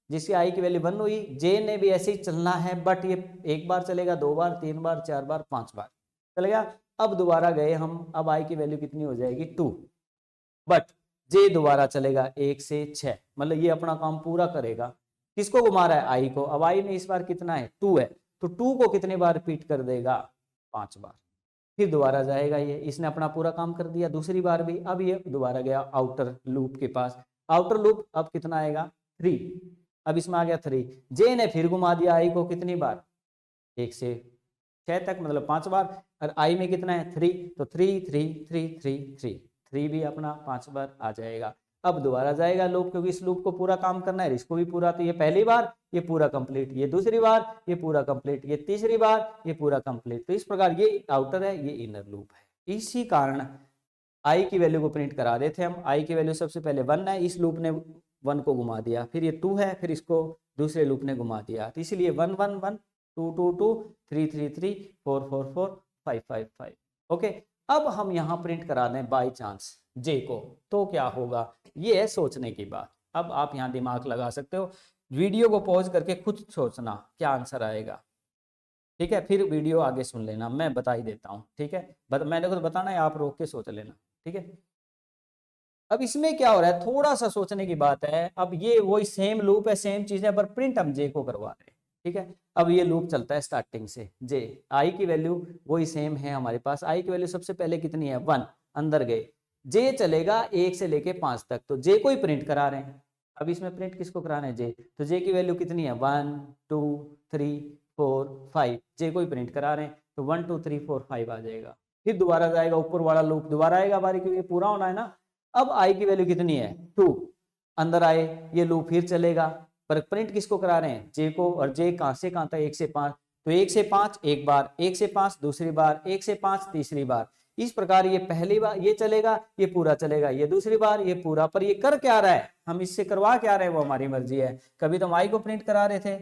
जिसकी आई की वैल्यू 1 हुई, जे ने भी ऐसे ही चलना है, बट ये एक बार चलेगा, 2 बार, 3 बार, 4 बार, 5 बार चल गया। अब दोबारा गए हम, अब आई की वैल्यू कितनी हो जाएगी 2, बट जे दोबारा चलेगा 1 से 6, मतलब ये अपना काम पूरा करेगा, किसको घुमा रहा है, आई को। अब आई में इस बार कितना है 2 है, तो 2 को कितने बार रिपीट कर देगा, 5 बार, फिर दोबारा जाएगा ये, इसने अपना पूरा काम कर दिया दूसरी बार भी। अब ये दोबारा गया आउटर लूप के पास, आउटर लूप अब कितना आएगा 3, अब इसमें आ गया 3, जे ने फिर घुमा दिया आई को कितनी बार, 1 से 6 तक, मतलब 5 बार, और आई में कितना है 3, तो 3 3 3 3 3 3 भी अपना 5 बार आ जाएगा। अब दोबारा जाएगा लूप, क्योंकि इस लूप को पूरा काम करना है, इसको भी पूरा, तो ये पहली बार ये पूरा कंप्लीट, ये दूसरी बार ये पूरा कंप्लीट, ये तीसरी बार ये पूरा कंप्लीट, तो इस प्रकार ये आउटर है, ये इनर लूप है। इसी कारण आई की वैल्यू को प्रिंट करा देते हम, आई की वैल्यू सबसे पहले 1 है, इस लूप ने 1 को घुमा दिया, फिर ये 2 है, फिर इसको दूसरे लूप ने घुमा दिया, तो इसीलिए 1 1 1 2 2 2 3 3 3 4 4 4 5 5 5। ओके, अब हम यहाँ प्रिंट करा दें बाई चांस जे को, तो क्या होगा, ये है सोचने की बात। अब आप यहाँ दिमाग लगा सकते हो, वीडियो को पॉज करके खुद सोचना क्या आंसर आएगा, ठीक है, फिर वीडियो आगे सुन लेना, मैं बता ही देता हूँ, ठीक है, मैंने खुद बताना है, आप रोक के सोच लेना, ठीक है। अब इसमें क्या हो रहा है, थोड़ा सा सोचने की बात है। अब ये वही सेम लूप है, सेम चीज है, पर प्रिंट हम जे को करवा रहे हैं, ठीक है। अब ये लूप चलता है स्टार्टिंग से, जे आई की वैल्यू वही सेम है हमारे पास, आई की वैल्यू सबसे पहले कितनी है 1, अंदर गए, जे चलेगा 1 से लेके 5 तक, तो जे को ही प्रिंट करा रहे हैं। अब इसमें प्रिंट किसको कराना है, जे, तो जे की वैल्यू कितनी है 1 2 3 4 5, जे को ही प्रिंट करा रहे हैं, तो 1 2 3 4 5 आ जाएगा। फिर दोबारा जाएगा, ऊपर वाला लूप दोबारा आएगा बारी, क्योंकि पूरा होना है ना। अब आई की वैल्यू कितनी है 2, अंदर आए, ये लूप फिर चलेगा, पर प्रिंट किसको करा रहे हैं, जे को, और जे कहां से कहां तक 1 से 5, तो 1 से 5 एक बार, 1 से 5 दूसरी बार, 1 से 5 तीसरी बार। इस प्रकार ये पहली बार ये चलेगा, ये पूरा चलेगा, ये दूसरी बार, ये पूरा। पर ये कर क्या रहा है, हम इससे करवा क्या रहे हैं वो हमारी मर्जी है। कभी तो हम आई को प्रिंट करा रहे थे,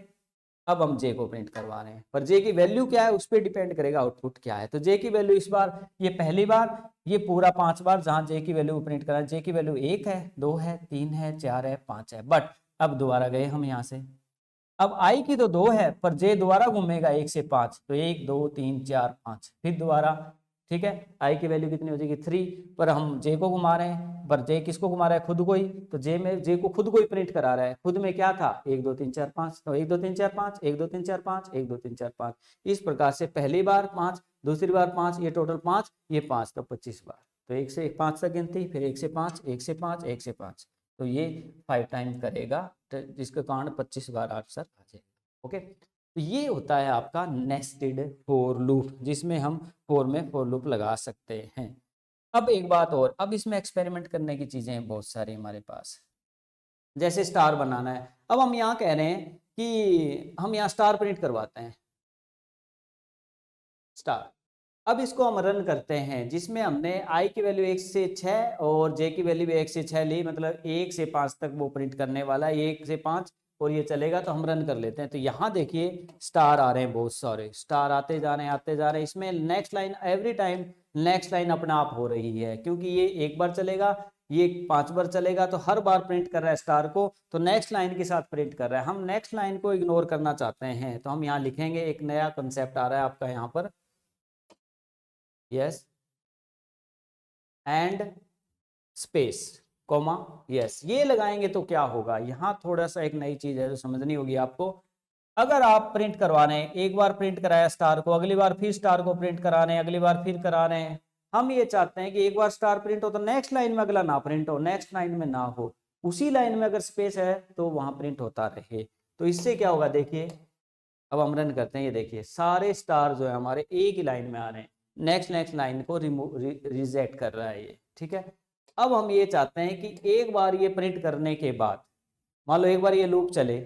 अब हम जे को प्रिंट करवा रहे हैं, पर जे की वैल्यू क्या है उस पर डिपेंड करेगा आउटपुट क्या है। तो जे की वैल्यू इस बार ये पहली बार, ये पूरा 5 बार जहां जे की वैल्यू प्रिंट करा, जे की वैल्यू 1 है 2 है 3 है 4 है 5 है। बट अब दोबारा गए हम यहाँ से, अब आई की तो 2 है, पर जे दोबारा घूमेगा 1 से 5, तो 1 2 3 4 5, फिर दोबारा, ठीक है। आई की वैल्यू कितनी हो जाएगी 3, पर हम जे को घुमा रहे हैं, पर जे किसको घुमा रहा है, खुद को ही, तो जे को खुद को ही प्रिंट करा रहा है। खुद में क्या था 1 2 3 4 5, तो 1 2 3 4 5 1 2 3 4 5 1 2 3 4 5, इस प्रकार से पहली बार 5, दूसरी बार 5, ये टोटल 5, ये 5, तो 25 बार। तो 1 से 5 तक गिनती, फिर 1 से 5 1 से 5 1 से 5, तो ये 5 टाइम करेगा, जिसके कारण 25 बार आंसर आ जाएगा। ओके, तो ये होता है आपका नेस्टेड फॉर लूप, जिसमें हम फॉर में फॉर लूप लगा सकते हैं। अब एक बात और, अब इसमें एक्सपेरिमेंट करने की चीजें हैं बहुत सारी हमारे पास, जैसे स्टार बनाना है। अब हम यहाँ कह रहे हैं कि हम यहाँ स्टार प्रिंट करवाते हैं, स्टार। अब इसको हम रन करते हैं, जिसमें हमने आई की वैल्यू 1 से 6 और जे की वैल्यू भी 1 से 6 ली, मतलब 1 से 5 तक वो प्रिंट करने वाला है, 1 से 5 और ये चलेगा। तो हम रन कर लेते हैं, तो यहाँ देखिए स्टार आ रहे हैं, बहुत सारे स्टार आते जा रहे हैं आते जा रहे हैं। इसमें next line every time next line अपने आप हो रही है, क्योंकि ये एक बार चलेगा, ये 5 बार चलेगा, तो हर बार प्रिंट कर रहा है स्टार को, तो नेक्स्ट लाइन के साथ प्रिंट कर रहा है। हम नेक्स्ट लाइन को इग्नोर करना चाहते हैं, तो हम यहाँ लिखेंगे, एक नया कंसेप्ट आ रहा है आपका यहाँ पर, yes, and space comma, yes, ये लगाएंगे तो क्या होगा, यहां थोड़ा सा एक नई चीज है जो समझनी होगी आपको। अगर आप प्रिंट करवा रहे हैं, एक बार प्रिंट कराया स्टार को, अगली बार फिर स्टार को प्रिंट करा रहे हैं, अगली बार फिर करा रहे हैं, हम ये चाहते हैं कि एक बार स्टार प्रिंट हो तो नेक्स्ट लाइन में अगला ना प्रिंट हो, नेक्स्ट लाइन में ना हो, उसी लाइन में अगर स्पेस है तो वहां प्रिंट होता रहे। तो इससे क्या होगा, देखिए अब हम रन करते हैं, ये देखिए सारे स्टार जो है हमारे एक ही लाइन में आ रहे हैं, नेक्स्ट लाइन को रिजेक्ट कर रहा है ये, ठीक है। अब हम ये चाहते हैं कि एक बार ये प्रिंट करने के बाद, मान लो एक बार ये लूप चले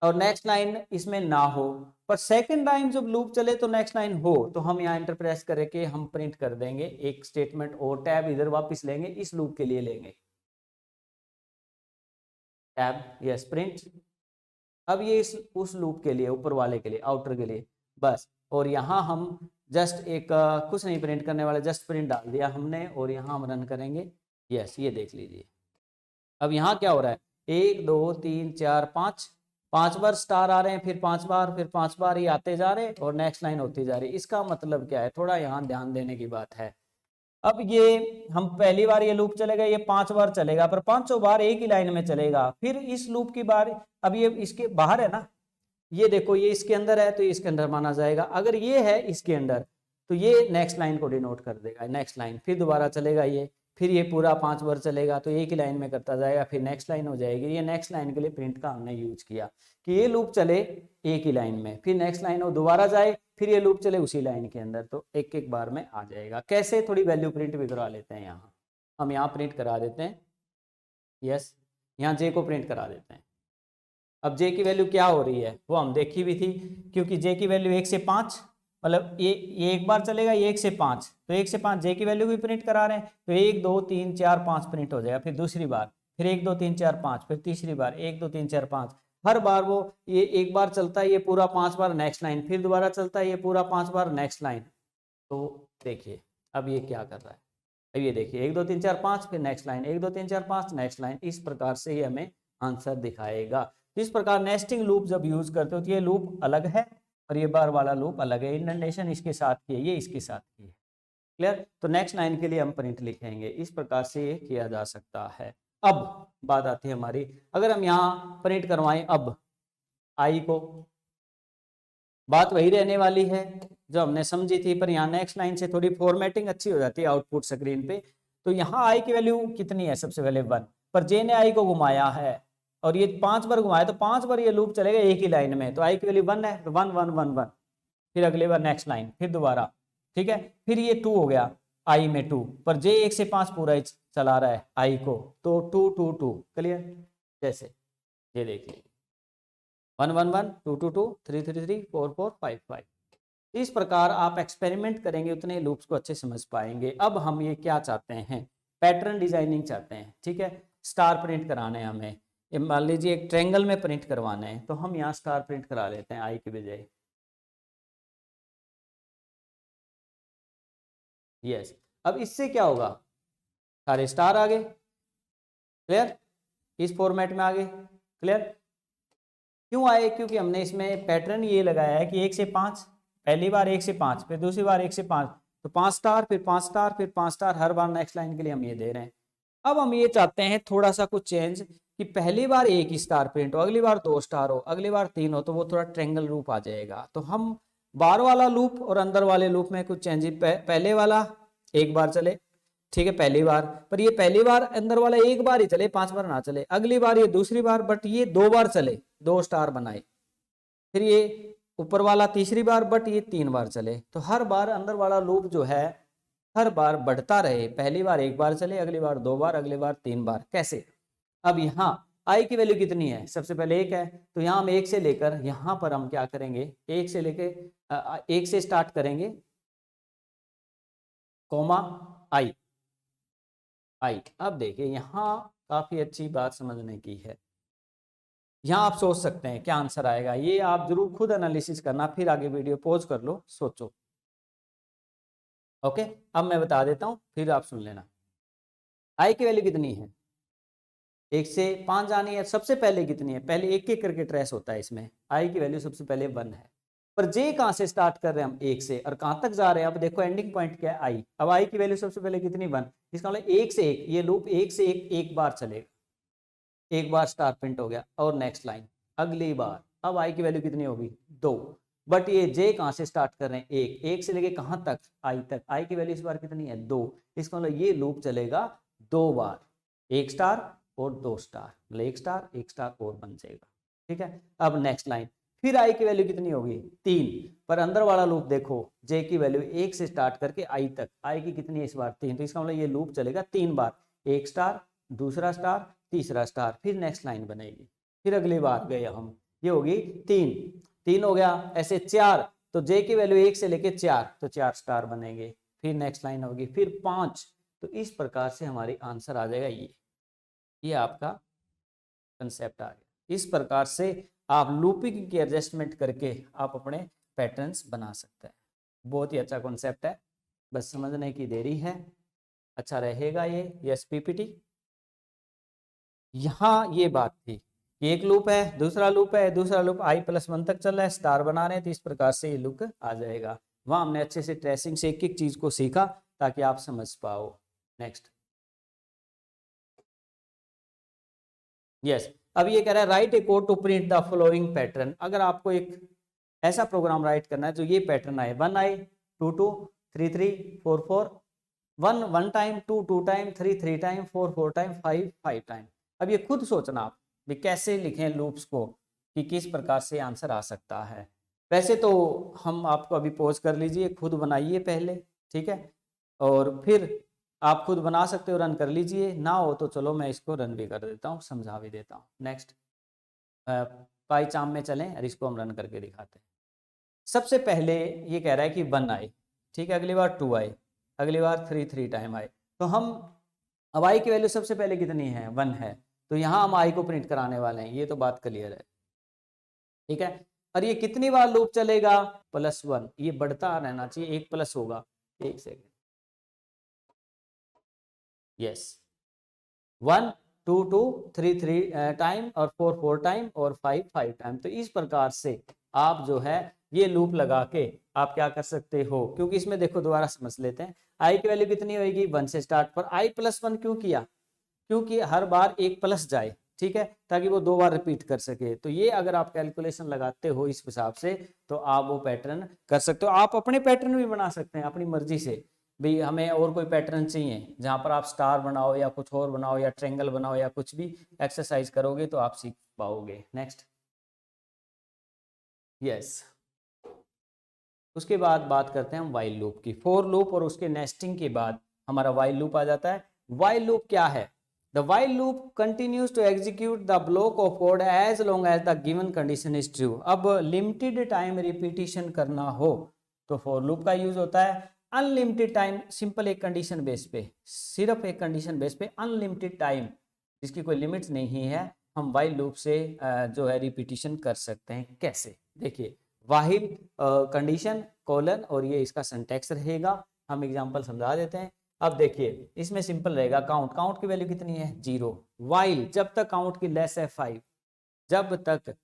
और नेक्स्ट लाइन इसमें ना हो, पर सेकंड टाइम जब लूप चले तो नेक्स्ट लाइन हो, तो हम यहाँ एंटर प्रेस करके हम प्रिंट कर देंगे एक स्टेटमेंट, और टैब इधर वापस लेंगे, इस लूप के लिए लेंगे टैब, यस, प्रिंट। अब ये उस लूप के लिए, ऊपर वाले के लिए, आउटर के लिए, बस। और यहाँ हम जस्ट एक कुछ नहीं प्रिंट करने वाले, जस्ट प्रिंट डाल दिया हमने, और यहाँ हम रन करेंगे, यस, ये देख लीजिए। अब यहाँ क्या हो रहा है, 1 2 3 4 5, 5 बार स्टार आ रहे हैं, फिर 5 बार, फिर 5 बार ये आते जा रहे हैं, और नेक्स्ट लाइन होती जा रही है। इसका मतलब क्या है, थोड़ा यहाँ ध्यान देने की बात है। अब ये हम पहली बार ये लूप चलेगा, ये 5 बार चलेगा, पर 5 बार एक ही लाइन में चलेगा। फिर इस लूप की बार, अब ये इसके बाहर है ना, ये देखो ये इसके अंदर है तो ये इसके अंदर माना जाएगा, अगर ये है इसके अंदर तो ये नेक्स्ट लाइन को डिनोट कर देगा, नेक्स्ट लाइन। फिर दोबारा चलेगा ये, फिर ये पूरा 5 बार चलेगा, तो एक ही लाइन में करता जाएगा, फिर नेक्स्ट लाइन हो जाएगी। ये नेक्स्ट लाइन के लिए प्रिंट का हमने यूज किया कि ये लूप चले एक ही लाइन में, फिर नेक्स्ट लाइन हो दोबारा जाए, फिर ये लूप चले उसी लाइन के अंदर, तो एक एक बार में आ जाएगा। कैसे, थोड़ी वैल्यू प्रिंट भी करा लेते हैं, यहाँ हम यहाँ प्रिंट करा देते हैं, यस, यहाँ जे को प्रिंट करा देते हैं। अब जे की वैल्यू क्या हो रही है वो हम देखी भी थी, क्योंकि जे की वैल्यू 1 से 5, मतलब ये एक बार चलेगा, ये 1 से 5, तो 1 से 5 जे की वैल्यू भी प्रिंट करा रहे हैं, तो 1 2 3 4 5 प्रिंट हो जाएगा। फिर दूसरी बार, फिर 1 2 3 4 5, फिर तीसरी बार 1 2 3 4 5, हर बार वो ये एक बार चलता है, ये पूरा 5 बार नेक्स्ट लाइन, फिर दोबारा चलता है ये पूरा 5 बार नेक्स्ट लाइन। तो देखिए अब ये क्या कर रहा है, अब ये देखिए 1 2 3 4 5 फिर नेक्स्ट लाइन, 1 2 3 4 5 नेक्स्ट लाइन, इस प्रकार से ये हमें आंसर दिखाएगा। इस प्रकार नेस्टिंग लूप जब यूज करते हो तो ये लूप अलग है और ये बार वाला लूप अलग है, इंडेंटेशन इसके साथ की है, ये इसके साथ की है। क्लियर? तो नेक्स्ट लाइन के लिए हम प्रिंट लिखेंगे, इस प्रकार से ये किया जा सकता है। अब बात आती है हमारी, अगर हम यहाँ प्रिंट करवाएं अब आई को, बात वही रहने वाली है जो हमने समझी थी, पर यहाँ नेक्स्ट लाइन से थोड़ी फॉर्मेटिंग अच्छी हो जाती है आउटपुट स्क्रीन पे। तो यहाँ आई की वैल्यू कितनी है, सबसे पहले 1, पर जे ने आई को घुमाया है और ये 5 बार घुमाया, तो 5 बार ये लूप चलेगा एक ही लाइन में, तो आई की वैल्यू 1 है, 1 1 1 1, फिर अगली बार नेक्स्ट लाइन, फिर दोबारा, ठीक है, फिर ये 2 हो गया आई में 2, पर जे 1 से 5 पूरा ही चला रहा है आई को, तो 2 2 2। क्लियर? जैसे ये देखिए 1 1 1 2 2 2 3 3 3 4 4 5 5। इस प्रकार आप एक्सपेरिमेंट करेंगे उतने लूप्स को अच्छे समझ पाएंगे। अब हम ये क्या चाहते हैं, पैटर्न डिजाइनिंग चाहते हैं, ठीक है, स्टार प्रिंट कराने हैं हमें, मान लीजिए एक ट्रायंगल में प्रिंट करवाना है, तो हम यहाँ स्टार प्रिंट करा लेते हैं आई के बजाय। यस, अब इससे क्या होगा, सारे स्टार आ गए। क्लियर? इस फॉर्मेट में आ गए। क्लियर? क्यों आए, क्योंकि हमने इसमें पैटर्न ये लगाया है कि 1 से 5, पहली बार 1 से 5, फिर दूसरी बार 1 से 5, तो 5 स्टार, फिर 5 स्टार, फिर 5 स्टार, हर बार नेक्स्ट लाइन के लिए हम ये दे रहे हैं। अब हम ये चाहते हैं थोड़ा सा कुछ चेंज, कि पहली बार 1 ही स्टार प्रिंट हो, अगली बार 2 स्टार हो, अगली बार 3 हो, तो वो थोड़ा ट्रायंगल लूप आ जाएगा। तो हम बाहर वाला लूप और अंदर वाले लूप में कुछ चेंज, पहले वाला एक बार चले, ठीक है, पहली बार, पर ये पहली बार अंदर वाला एक बार ही चले, 5 बार ना चले, अगली बार ये दूसरी बार, बट ये 2 बार चले, 2 स्टार बनाए, फिर ये ऊपर वाला तीसरी बार, बट ये 3 बार चले। तो हर बार अंदर वाला लूप जो है हर बार बढ़ता रहे, पहली बार 1 बार चले, अगली बार 2 बार, अगली बार 3 बार। कैसे? अब यहाँ आई की वैल्यू कितनी है, सबसे पहले 1 है, तो यहाँ हम 1 से लेकर यहाँ पर हम क्या करेंगे, 1 से लेके 1 से स्टार्ट करेंगे, कोमा आई आई। अब देखिए यहाँ काफी अच्छी बात समझने की है, यहाँ आप सोच सकते हैं क्या आंसर आएगा, ये आप जरूर खुद एनालिसिस करना, फिर आगे वीडियो पॉज कर लो, सोचो। ओके, अब मैं बता देता हूँ, फिर आप सुन लेना। आई की वैल्यू कितनी है, 1 से 5 जानी है, सबसे पहले कितनी है, पहले एक एक करके ट्रेस होता है इसमें। आई की वैल्यू सबसे पहले 1 है, पर जे कहाँ से स्टार्ट कर रहे हैं हम, 1 से, और कहाँ तक जा रहे हैं, अब देखो एंडिंग पॉइंट क्या है, आई। अब आई की वैल्यू सबसे पहले कितनी, 1, इसका मतलब 1 से 1, ये लूप 1 से 1 एक बार चलेगा, एक बार स्टार प्रिंट हो गया, और नेक्स्ट लाइन, अगली बार। अब आई की वैल्यू कितनी होगी, 2, बट ये जे कहाँ से स्टार्ट कर रहे हैं, 1, 1 से लेके कहाँ तक, आई तक, आई की वैल्यू इस बार कितनी है, 2, इसका मतलब ये लूप चलेगा 2 बार, 1 स्टार और 2 स्टार, मतलब 1 स्टार और बन जाएगा। ठीक है, अब नेक्स्ट लाइन, फिर आई की वैल्यू कितनी होगी, 3, पर अंदर वाला लूप देखो, जे की वैल्यू 1 से स्टार्ट करके आई तक, आई की कितनी है इस बार, 3, तो इसका मतलब ये लूप चलेगा 3 बार, 1 स्टार, दूसरा स्टार, तीसरा स्टार, फिर नेक्स्ट लाइन बनेगी, फिर अगली बार गए हम, ये होगी 3 हो गया, ऐसे 4, तो जे की वैल्यू 1 से लेके 4, तो 4 स्टार बनेंगे, फिर नेक्स्ट लाइन होगी, फिर 5, तो इस प्रकार से हमारी आंसर आ जाएगा ये आपका कंसेप्ट आ गया। इस प्रकार से आप लूपिंग की एडजस्टमेंट करके आप अपने पैटर्न्स बना सकते हैं। बहुत ही अच्छा कॉन्सेप्ट है, बस समझने की देरी है, अच्छा रहेगा ये। यस पीपीटी, यहाँ ये बात थी कि एक लूप है, दूसरा लूप है, दूसरा लूप i+1 तक चल रहा है, स्टार बना रहे हैं, तो इस प्रकार से ये लुक आ जाएगा। वहां हमने अच्छे से ट्रेसिंग से एक एक चीज को सीखा ताकि आप समझ पाओ। नेक्स्ट, यस, अब ये कह रहा है write a code to print the following pattern. अगर आपको एक ऐसा प्रोग्राम राइट करना है जो ये पैटर्न आए, 1 आए, 2 2, 3 3, 4 4, 1 1 time, 2 2 time, 3 3 time, 4 4 time, 5 5 time. अब ये खुद सोचना आप भी कैसे लिखें लूप्स को, कि किस प्रकार से आंसर आ सकता है। वैसे तो हम आपको अभी पॉज कर लीजिए, खुद बनाइए पहले, ठीक है, और फिर आप खुद बना सकते हो, रन कर लीजिए, ना हो तो चलो मैं इसको रन भी कर देता हूँ, समझा भी देता हूँ। नेक्स्ट, पाई चाम में चलें और इसको हम रन करके दिखाते हैं। सबसे पहले ये कह रहा है कि 1 आए, ठीक है, अगली बार 2 आए, अगली बार 3 3 टाइम आए, तो हम अब आई की वैल्यू सबसे पहले कितनी है, 1 है, तो यहाँ हम आई को प्रिंट कराने वाले हैं, ये तो बात क्लियर है। ठीक है। और ये कितनी बार लूप चलेगा, +1, ये बढ़ता रहना चाहिए, एक प्लस होगा, एक सेकेंड, यस, 1 2 2 3 3 टाइम, और 4 4 टाइम, और 5 5 टाइम। तो इस प्रकार से आप जो है ये लूप लगा के आप क्या कर सकते हो, क्योंकि इसमें देखो दोबारा समझ लेते हैं, आई की वैल्यू कितनी होगी, 1 से स्टार्ट, पर आई +1 क्यों किया, क्योंकि हर बार एक प्लस जाए, ठीक है, ताकि वो 2 बार रिपीट कर सके। तो ये अगर आप कैलकुलेशन लगाते हो इस हिसाब से तो आप वो पैटर्न कर सकते हो। आप अपने पैटर्न भी बना सकते हैं अपनी मर्जी से, भाई हमें और कोई पैटर्न चाहिए जहां पर आप स्टार बनाओ या कुछ और बनाओ या ट्रेंगल बनाओ या कुछ भी एक्सरसाइज करोगे तो आप सीख पाओगे। नेक्स्ट, यस, उसके बाद बात करते हैं हम वाइल लूप की, फोर लूप और उसके नेस्टिंग के बाद हमारा वाइल लूप आ जाता है। वाइल लूप क्या है, the while loop continues to execute the block of code as long as the given condition is true. अब लिमिटेड टाइम रिपीटिशन करना हो तो फॉर लूप का यूज होता है। अनलिमिटेड टाइम, सिंपल एक कंडीशन बेस पे, सिर्फ एक कंडीशन बेस पे अनलिमिटेड टाइम जिसकी कोई लिमिट नहीं है, हम वाइल लूप से जो है रिपीटिशन कर सकते हैं। कैसे, देखिए, वाहिद कंडीशन कोलन और ये इसका सिंटैक्स रहेगा। हम एग्जांपल समझा देते हैं। अब देखिए इसमें सिंपल रहेगा, काउंट, काउंट की वैल्यू कितनी है, 0। वाइल जब तक काउंट की लेस है 5, जब तक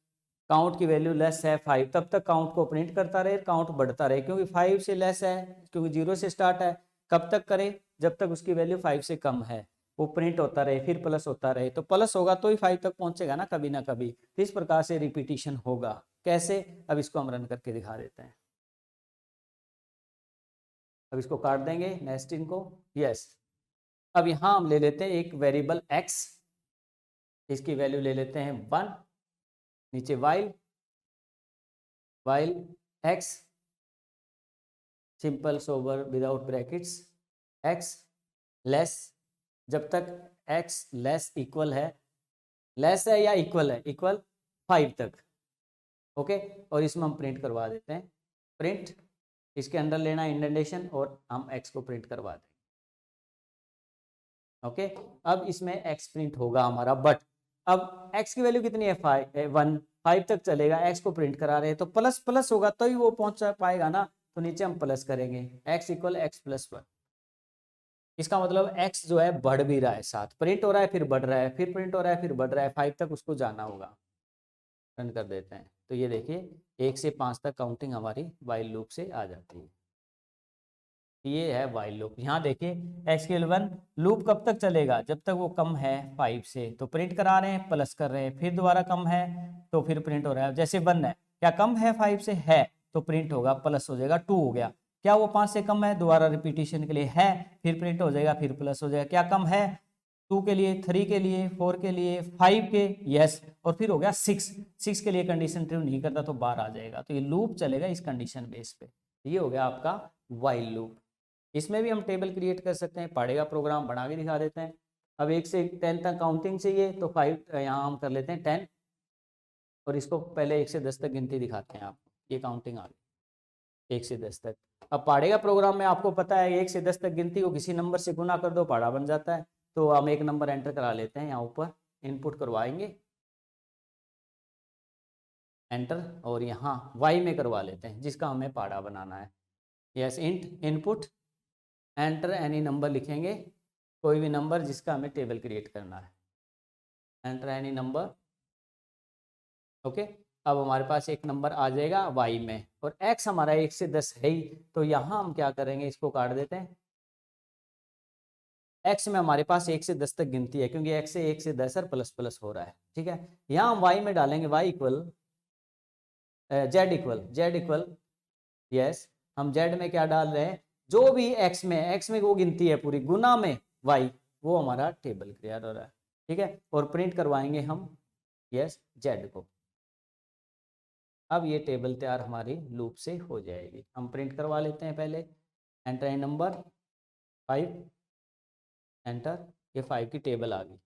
काउंट की वैल्यू लेस है 5 तब तक काउंट को प्रिंट करता रहे, काउंट बढ़ता रहे, क्योंकि 5 से लेस है, क्योंकि 0 से स्टार्ट है। कब तक करे, जब तक उसकी वैल्यू 5 से कम है, वो प्रिंट होता रहे, फिर प्लस होता रहे, तो प्लस होगा तो ही 5 तक पहुंचेगा ना, कभी ना कभी। तो इस प्रकार से रिपीटिशन होगा। कैसे, अब इसको हम रन करके दिखा देते हैं। अब इसको काट देंगे नेस्टिंग को, यस। अब यहां हम ले लेते हैं एक वेरिएबल x, इसकी वैल्यू ले लेते हैं 1, नीचे while, while x simple sober without brackets, x less, जब तक x लेस इक्वल है, लेस है या इक्वल है, इक्वल 5 तक, ओके। और इसमें हम प्रिंट करवा देते हैं, प्रिंट, इसके अंदर लेना इंडेंटेशन और हम x को प्रिंट करवा देंगे, ओके। अब इसमें x प्रिंट होगा हमारा, बट अब x की वैल्यू कितनी है, 1, 5 तक चलेगा, x को प्रिंट करा रहे हैं तो प्लस प्लस होगा तो ही वो पहुंच पाएगा ना, तो नीचे हम प्लस करेंगे, x इक्वल x+1। इसका मतलब x जो है बढ़ भी रहा है, साथ प्रिंट हो रहा है फिर बढ़ रहा है, फिर प्रिंट हो रहा है फिर बढ़ रहा है, 5 तक उसको जाना होगा। रन कर देते हैं तो ये देखिए 1 से 5 तक काउंटिंग हमारी वाइल लूप से आ जाती है। ये है वाइल लूप। यहाँ देखिए x11 लूप कब तक चलेगा, जब तक वो कम है 5 से, तो प्रिंट करा रहे हैं, प्लस कर रहे हैं, फिर दोबारा कम है तो फिर प्रिंट हो रहा है। जैसे 1 है, क्या कम है 5 से, है, तो प्रिंट होगा, प्लस हो जाएगा, 2 हो गया, क्या वो 5 से कम है, दोबारा रिपीटिशन के लिए है, फिर प्रिंट हो जाएगा, फिर प्लस हो जाएगा, क्या कम है 2 के लिए, 3 के लिए, 4 के लिए, 5 के, यस, और फिर हो गया 6 के लिए कंडीशन ट्रू नहीं करता तो बाहर आ जाएगा। तो ये लूप चलेगा इस कंडीशन बेस पे। ये हो गया आपका वाइल लूप। इसमें भी हम टेबल क्रिएट कर सकते हैं, पढ़ेगा प्रोग्राम बना के दिखा देते हैं। अब 1 से 10 तक काउंटिंग चाहिए तो 5 यहाँ हम कर लेते हैं 10, और इसको पहले 1 से 10 तक गिनती दिखाते हैं आपको, ये काउंटिंग आ गई 1 से 10 तक। अब पढ़ेगा प्रोग्राम में आपको पता है 1 से 10 तक गिनती को किसी नंबर से गुना कर दो पढ़ा बन जाता है, तो हम एक नंबर एंटर करा लेते हैं, यहाँ ऊपर इनपुट करवाएंगे एंटर, और यहाँ वाई में करवा लेते हैं जिसका हमें पढ़ा बनाना है, yes, int input enter any number लिखेंगे, कोई भी नंबर जिसका हमें टेबल क्रिएट करना है, एंटर एनी नंबर, ओके। अब हमारे पास एक नंबर आ जाएगा वाई में, और एक्स हमारा 1 से 10 है ही, तो यहाँ हम क्या करेंगे, इसको काट देते हैं। एक्स में हमारे पास 1 से 10 तक गिनती है, क्योंकि एक्स से 1 से 10 और प्लस प्लस हो रहा है, ठीक है। यहाँ हम वाई में डालेंगे Y equal Z equal, yes, हम जेड में क्या डाल रहे हैं, जो भी एक्स में वो गिनती है पूरी गुना में वाई, वो हमारा टेबल क्रिएट हो रहा है, ठीक है। और प्रिंट करवाएंगे हम, यस, जेड को। अब ये टेबल तैयार हमारी लूप से हो जाएगी। हम प्रिंट करवा लेते हैं पहले, एंटर ए नंबर 5, एंटर, ये 5 की टेबल आ गई,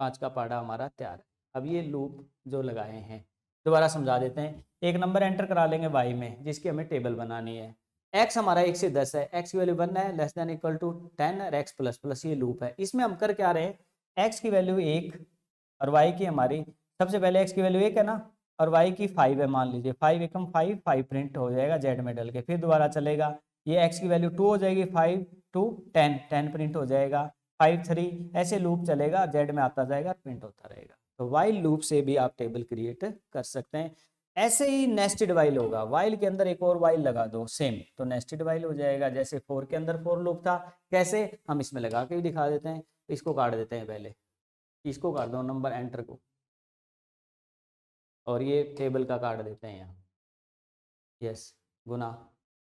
5 का पहाड़ा हमारा तैयार है। अब ये लूप जो लगाए हैं दोबारा समझा देते हैं। एक नंबर एंटर करा लेंगे वाई में जिसकी हमें टेबल बनानी है। एक्स हमारा 1 से 10 है, एक्स की वैल्यू 1 है, लेस देन इक्वल टू 10 और एक्स प्लस प्लस, ये लूप है। इसमें हम कर क्या रहे हैं, एक्स की वैल्यू 1 और वाई की हमारी, सबसे पहले एक्स की वैल्यू 1 है ना, और y की 5 है मान लीजिए, 5 एकम 5, 5 प्रिंट हो जाएगा z में डल के, फिर दोबारा चलेगा, ये x की वैल्यू 2 हो जाएगी, 5 to 10, 10 प्रिंट हो जाएगा, 5 3, ऐसे लूप चलेगा, z में आता जाएगा, प्रिंट होता रहेगा। तो वाइल लूप से भी आप टेबल क्रिएट कर सकते हैं। ऐसे ही नेस्टेड वाइल होगा, वाइल के अंदर एक और वाइल लगा दो सेम, तो नेस्टेड वाइल हो जाएगा। जैसे 4 के अंदर 4 लूप था, कैसे हम इसमें लगा के भी दिखा देते हैं। इसको काट देते हैं, पहले इसको काट दो, नंबर एंटर को, और ये टेबल का काट देते हैं यहाँ, यस, गुना,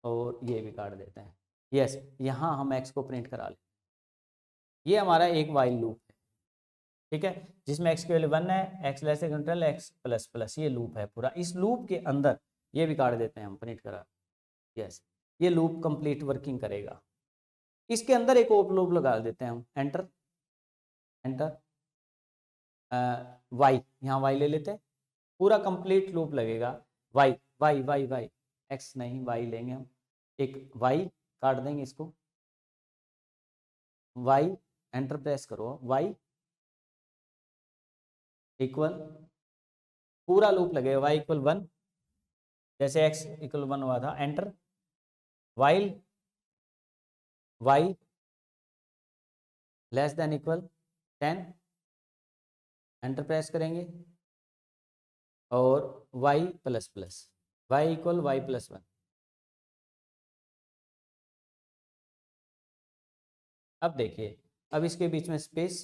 और ये भी काट देते हैं, यस। यहाँ हम x को प्रिंट करा लें, ये हमारा एक वाइल लूप है, ठीक है, जिसमें x की वैल्यू 1 है, x less equal x plus plus, ये लूप है पूरा। इस लूप के अंदर ये भी काट देते हैं हम, प्रिंट करा, यस, ये लूप कंप्लीट वर्किंग करेगा। इसके अंदर एक और लूप लगा देते हैं हम, एंटर एंटर, y, यहाँ y ले लेते हैं, पूरा कंप्लीट लूप लगेगा, y y y y, x नहीं y लेंगे हम, एक y काट देंगे इसको, y एंटर प्रेस करो, y इक्वल, पूरा लूप लगेगा, y इक्वल 1, जैसे x इक्वल 1 हुआ था, enter, while y less than equal 10, enter press करेंगे, और y plus plus, y equal y plus 1। अब देखिए, अब इसके बीच में स्पेस,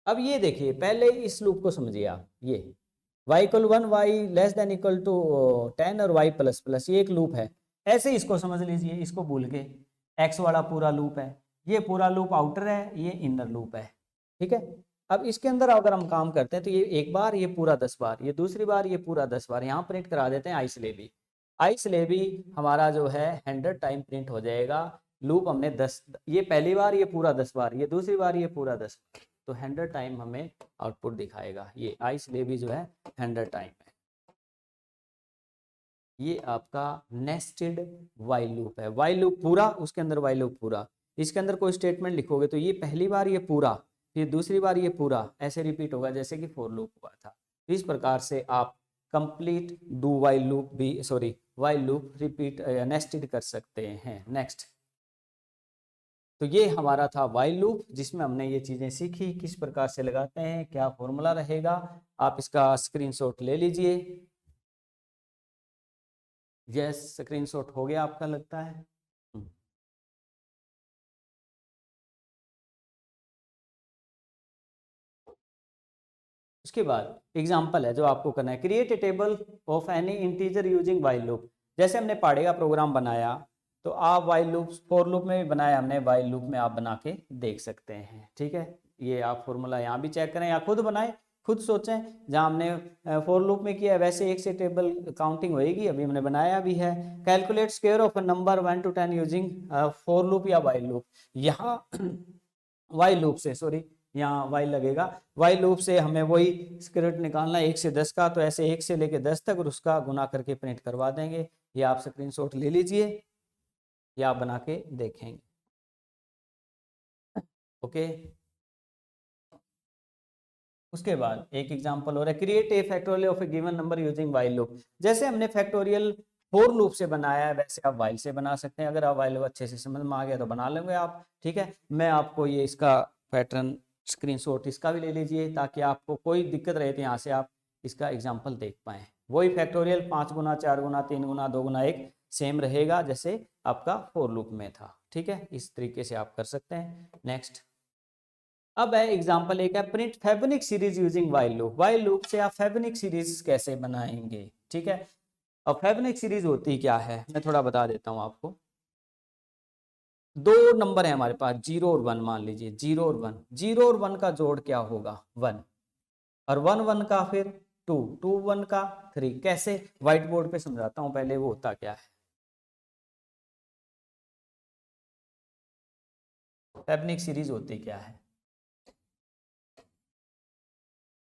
अब ये देखिए, पहले इस लूप को समझिए आप, ये y equal 1, y less than equal to 10 और y प्लस प्लस, ये एक लूप है। ऐसे इसको समझ लीजिए, इसको भूल के, x वाला पूरा लूप है, ये पूरा लूप आउटर है, ये इनर लूप है, ठीक है। अब इसके अंदर अगर हम काम करते हैं तो ये एक बार, ये पूरा 10 बार, ये दूसरी बार, ये पूरा 10 बार, यहाँ प्रिंट करा देते हैं आइसलेबी। आइसलेबी हमारा जो है 100 टाइम प्रिंट हो जाएगा। लूप हमने 10, ये पहली बार, ये पूरा 10 बार, ये दूसरी बार, ये पूरा 10 बार, तो 100 टाइम हमें आउटपुट दिखाएगा। ये आइसलेबी जो है 100 टाइम है। ये आपका नेस्टेड वाइल लूप है, वाइल लूप पूरा, उसके अंदर वाइल लूप पूरा। इसके अंदर कोई स्टेटमेंट लिखोगे तो ये पहली बार ये पूरा, फिर दूसरी बार ये पूरा, ऐसे रिपीट होगा जैसे कि फॉर लूप हुआ था। इस प्रकार से आप कंप्लीट डू वाइल लूप भी, sorry, while loop repeat nested कर सकते हैं। नेक्स्ट, तो ये हमारा था वाइल लूप, जिसमें हमने ये चीज़ें सीखी, किस प्रकार से लगाते हैं, क्या फॉर्मूला रहेगा। आप इसका स्क्रीनशॉट ले लीजिए। यस, स्क्रीनशॉट हो गया आपका, लगता है। उसके बाद एग्जांपल है जो आपको करना है, create a table of any integer using while loop. जैसे हमने पहाड़ी का प्रोग्राम बनाया, तो आप वाइल लूप, फॉर लूप में भी बनाया हमने, वाइल लूप में आप बना के देख सकते हैं, ठीक है। ये आप फॉर्मूला यहाँ भी चेक करें या खुद बनाएं, खुद सोचें। जहाँ हमने फॉर लूप में किया वैसे एक से टेबल काउंटिंग होएगी, अभी हमने बनाया भी है। Calculate square of a number 1 to 10 using for loop या वाइल लूप। यहाँ वाइल लूप से, सॉरी, यहाँ वाइल लगेगा, वाइल लूप से हमें वही स्क्वायर निकालना है 1 से 10 का, तो ऐसे 1 से लेके 10 तक और उसका गुना करके प्रिंट करवा देंगे। ये आप स्क्रीनशॉट ले लीजिए या आप बना के देखेंगे, ओके। उसके बाद एक एग्जांपल हो रहा है, create a factorial of A given number using while loop. जैसे हमने फैक्टोरियल फॉर लूप से बनाया है, वैसे आप वाइल से बना सकते हैं। अगर आप वाइल अच्छे से समझ में आ गया तो बना लेंगे आप, ठीक है। मैं आपको ये इसका पैटर्न स्क्रीनशॉट इसका भी ले लीजिए, ताकि आपको कोई दिक्कत रहे तो यहाँ से आप इसका एग्जाम्पल देख पाएँ। वही फैक्टोरियल 5 गुना, 4 गुना, 3 गुना, 2 गुना 1 सेम रहेगा जैसे आपका फॉर लूप में था, ठीक है। इस तरीके से आप कर सकते हैं। नेक्स्ट, अब है एग्जांपल एक है, print Fibonacci series using while loop. While loop से आप फेबनिक सीरीज कैसे बनाएंगे, ठीक है। अब फेबनिक सीरीज होती क्या है, मैं थोड़ा बता देता हूं आपको। 2 नंबर है हमारे पास, 0 और 1, मान लीजिए 0 और 1, 0 और 1 का जोड़ क्या होगा, 1, और 1 1 का फिर 2, 2 1 का 3। कैसे, व्हाइट बोर्ड पे समझाता हूं पहले वो होता क्या है। फेबनिक सीरीज होती क्या है,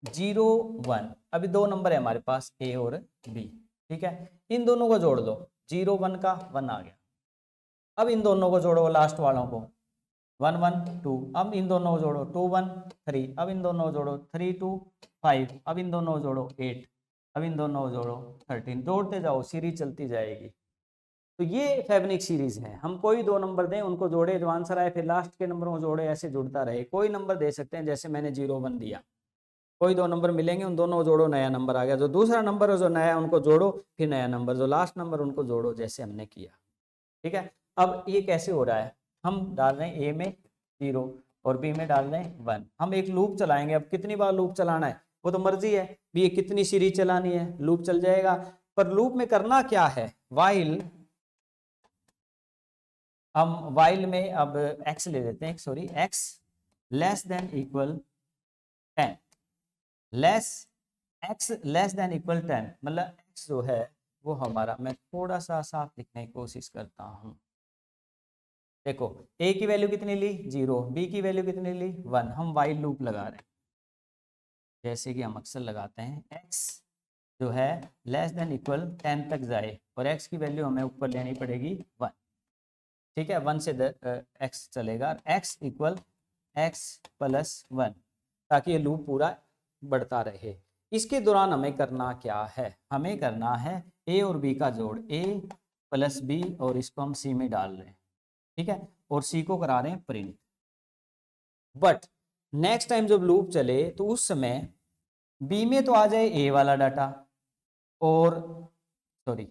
0 1, अभी 2 नंबर है हमारे पास, ए और बी, ठीक है। इन दोनों को जोड़ दो, 0 1 का 1 आ गया। अब इन दोनों को जोड़ो, लास्ट वालों को, 1 1 2, अब इन दोनों को जोड़ो, 2 1 3, अब इन दोनों को जोड़ो, 3 2 5, अब इन दोनों को जोड़ो, 8। अब इन दोनों को जोड़ो 13, जोड़ते जाओ, सीरीज चलती जाएगी। तो ये फेबनिक सीरीज है। हम कोई दो नंबर दें, उनको जोड़े, जो आंसर आए फिर लास्ट के नंबर को जोड़े, ऐसे जुड़ता रहे। कोई नंबर दे सकते हैं, जैसे मैंने 0 1 दिया, कोई दो नंबर मिलेंगे, उन दोनों को जोड़ो, नया नंबर आ गया। जो दूसरा नंबर है जो नया, उनको जोड़ो, फिर नया नंबर, जो लास्ट नंबर उनको जोड़ो, जैसे हमने किया। ठीक है। अब ये कैसे हो रहा है, हम डाल रहे हैं ए में 0 और बी में डाल रहे हैं 1। हम एक लूप चलाएंगे। अब कितनी बार लूप चलाना है वो तो मर्जी है, भी ये कितनी सीरीज चलानी है, लूप चल जाएगा। पर लूप में करना क्या है, वाइल, हम वाइल में अब x ले लेते हैं, sorry x less than equal 10, x less than equal 10, मतलब x जो है वो हमारा, मैं थोड़ा सा साफ लिखने की कोशिश करता हूं। देखो a की वैल्यू कितनी ली 0, b की वैल्यू कितनी ली 1। हम वाइल लूप लगा रहे हैं, जैसे कि हम अक्सर लगाते हैं, x जो है लेस देन इक्वल 10 तक जाए और x की वैल्यू हमें ऊपर लेनी पड़ेगी 1। ठीक है, 1 से x चलेगा, x इक्वल x प्लस 1, ताकि ये लूप पूरा बढ़ता रहे। इसके दौरान हमें करना क्या है, हमें करना है a और b का जोड़, a प्लस b, और इसको हम c में डाल रहे हैं। ठीक है, और c को करा रहे हैं प्रिंट। बट नेक्स्ट टाइम जब लूप चले तो उस समय b में तो आ जाए a वाला डाटा, और सॉरी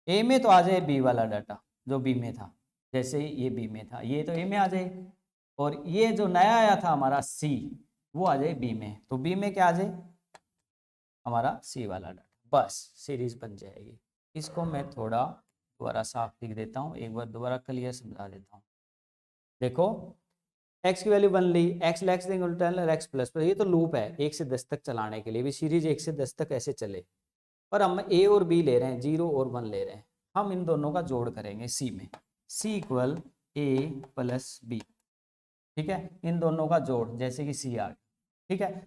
a में तो आ जाए b वाला डाटा जो b में था, जैसे ये b में था, ये तो a में आ जाए, और ये जो नया आया था हमारा c, वो आ जाए b में। तो b में क्या आ जाए, हमारा c वाला डाटा, बस सीरीज बन जाएगी। इसको मैं थोड़ा दोबारा साफ लिख देता हूँ, एक बार दोबारा क्लियर समझा देता हूँ। देखो x की वैल्यू 1 ली, x लेस देन इक्वल 10 और x प्लस, ये तो लूप है 1 से 10 तक चलाने के लिए, भी सीरीज 1 से 10 तक ऐसे चले। पर हम a और b ले रहे हैं, 0 और 1 ले रहे हैं। हम इन दोनों का जोड़ करेंगे c में, c equal a plus b। ठीक है, इन दोनों का जोड़, जैसे कि c आ गया। ठीक है,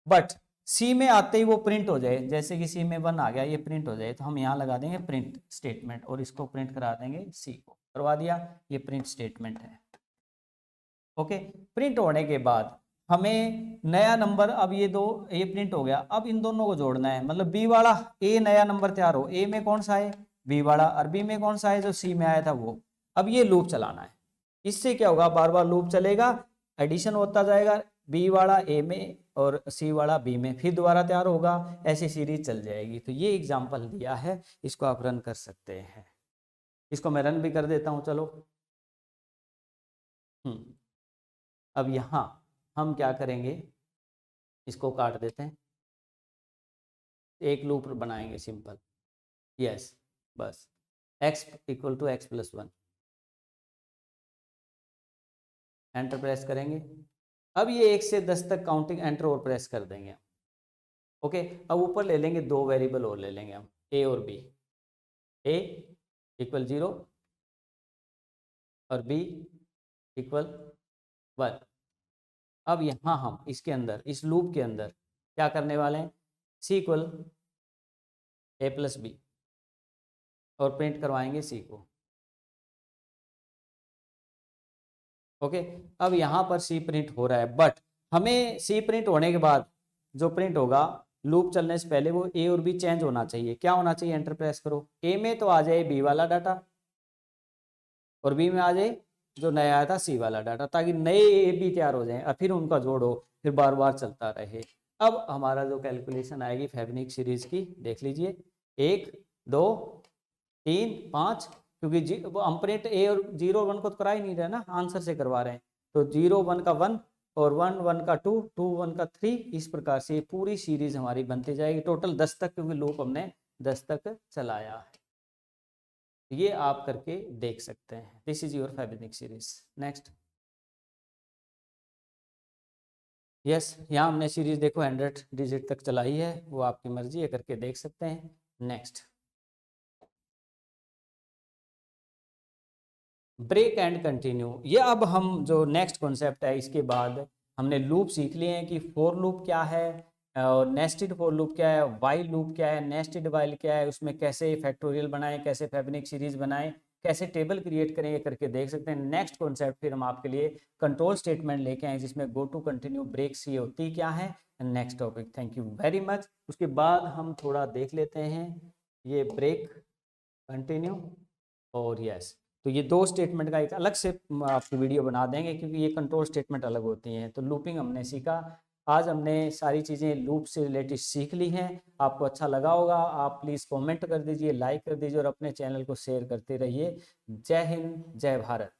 बट c में आते ही वो प्रिंट हो जाए, जैसे कि c में 1 आ गया, ये प्रिंट हो जाए, तो हम यहाँ लगा देंगे प्रिंट स्टेटमेंट, और इसको प्रिंट करा देंगे, c को करवा दिया, ये प्रिंट स्टेटमेंट है। ओके, प्रिंट होने के बाद हमें नया नंबर, अब ये प्रिंट हो गया, अब इन दोनों को जोड़ना है, मतलब b वाला a नया नंबर तैयार हो, a में कौन सा है b वाला, और b में कौन सा है जो c में आया था वो। अब ये लूप चलाना है, इससे क्या होगा, बार बार लूप चलेगा, एडिशन होता जाएगा, b वाला a में और c वाला b में, फिर दोबारा तैयार होगा, ऐसी सीरीज चल जाएगी। तो ये एग्जाम्पल दिया है, इसको आप रन कर सकते हैं। इसको मैं रन भी कर देता हूँ, चलो। अब यहाँ हम क्या करेंगे, इसको काट देते हैं, एक लूप बनाएंगे सिंपल, यस, बस x equal to x plus 1, enter press करेंगे। अब ये 1 से 10 तक काउंटिंग, एंटर और प्रेस कर देंगे। ओके, अब ऊपर ले लेंगे 2 वेरिएबल और ले लेंगे हम, a और b, a इक्वल 0 और b इक्वल 1। अब यहाँ हम इसके अंदर, इस लूप के अंदर क्या करने वाले हैं, c equal a plus B, और प्रिंट करवाएंगे c को। ओके, अब यहाँ पर c प्रिंट हो रहा है, बट हमें c प्रिंट होने के बाद जो प्रिंट होगा लूप चलने से पहले, वो a और b चेंज होना चाहिए। क्या होना चाहिए, एंटर प्रेस करो, a में तो आ जाए b वाला डाटा, और b में आ जाए जो नया आया था c वाला डाटा, ताकि नए a b तैयार हो जाएं, और फिर उनका जोड़ो, फिर बार बार चलता रहे। अब हमारा जो कैलकुलेशन आएगी फेबनिक सीरीज की, देख लीजिए, 1 2 3 5, क्योंकि हम प्रिंट a और 0 1 को तो करा ही नहीं रहे ना, आंसर से करवा रहे हैं। तो 0 1 का 1, और 1 1 का 2, 2 1 का 3, इस प्रकार से पूरी सीरीज हमारी बनती जाएगी, टोटल 10 तक, क्योंकि लूप हमने 10 तक चलाया है। ये आप करके देख सकते हैं। This is your Fibonacci series. Next, yes, यहाँ हमने सीरीज देखो 100 डिजिट तक चलाई है, वो आपकी मर्जी है, करके देख सकते हैं। Next, break and continue. ये अब हम जो नेक्स्ट कॉन्सेप्ट है, इसके बाद हमने लूप सीख लिए हैं कि फॉर लूप क्या है, और नेस्टेड फॉर लूप क्या है, वाइल लूप क्या है, नेस्टेड वाइल क्या है, उसमें कैसे फैक्टोरियल बनाएं, कैसे फेबनिक सीरीज बनाएं, कैसे टेबल क्रिएट करें, ये करके देख सकते हैं। नेक्स्ट कॉन्सेप्ट फिर हम आपके लिए कंट्रोल स्टेटमेंट लेके आए, जिसमें गो टू कंटिन्यू ब्रेक्स ये होती क्या है, next topic. Thank you very much. उसके बाद हम थोड़ा देख लेते हैं ये ब्रेक, कंटिन्यू और यस। तो ये दो स्टेटमेंट का एक अलग से आपकी वीडियो बना देंगे, क्योंकि ये कंट्रोल स्टेटमेंट अलग होती हैं। तो लूपिंग हमने सीखा, आज हमने सारी चीज़ें लूप से रिलेटेड सीख ली हैं। आपको अच्छा लगा होगा, आप प्लीज़ कमेंट कर दीजिए, लाइक कर दीजिए और अपने चैनल को शेयर करते रहिए। जय हिंद, जय भारत।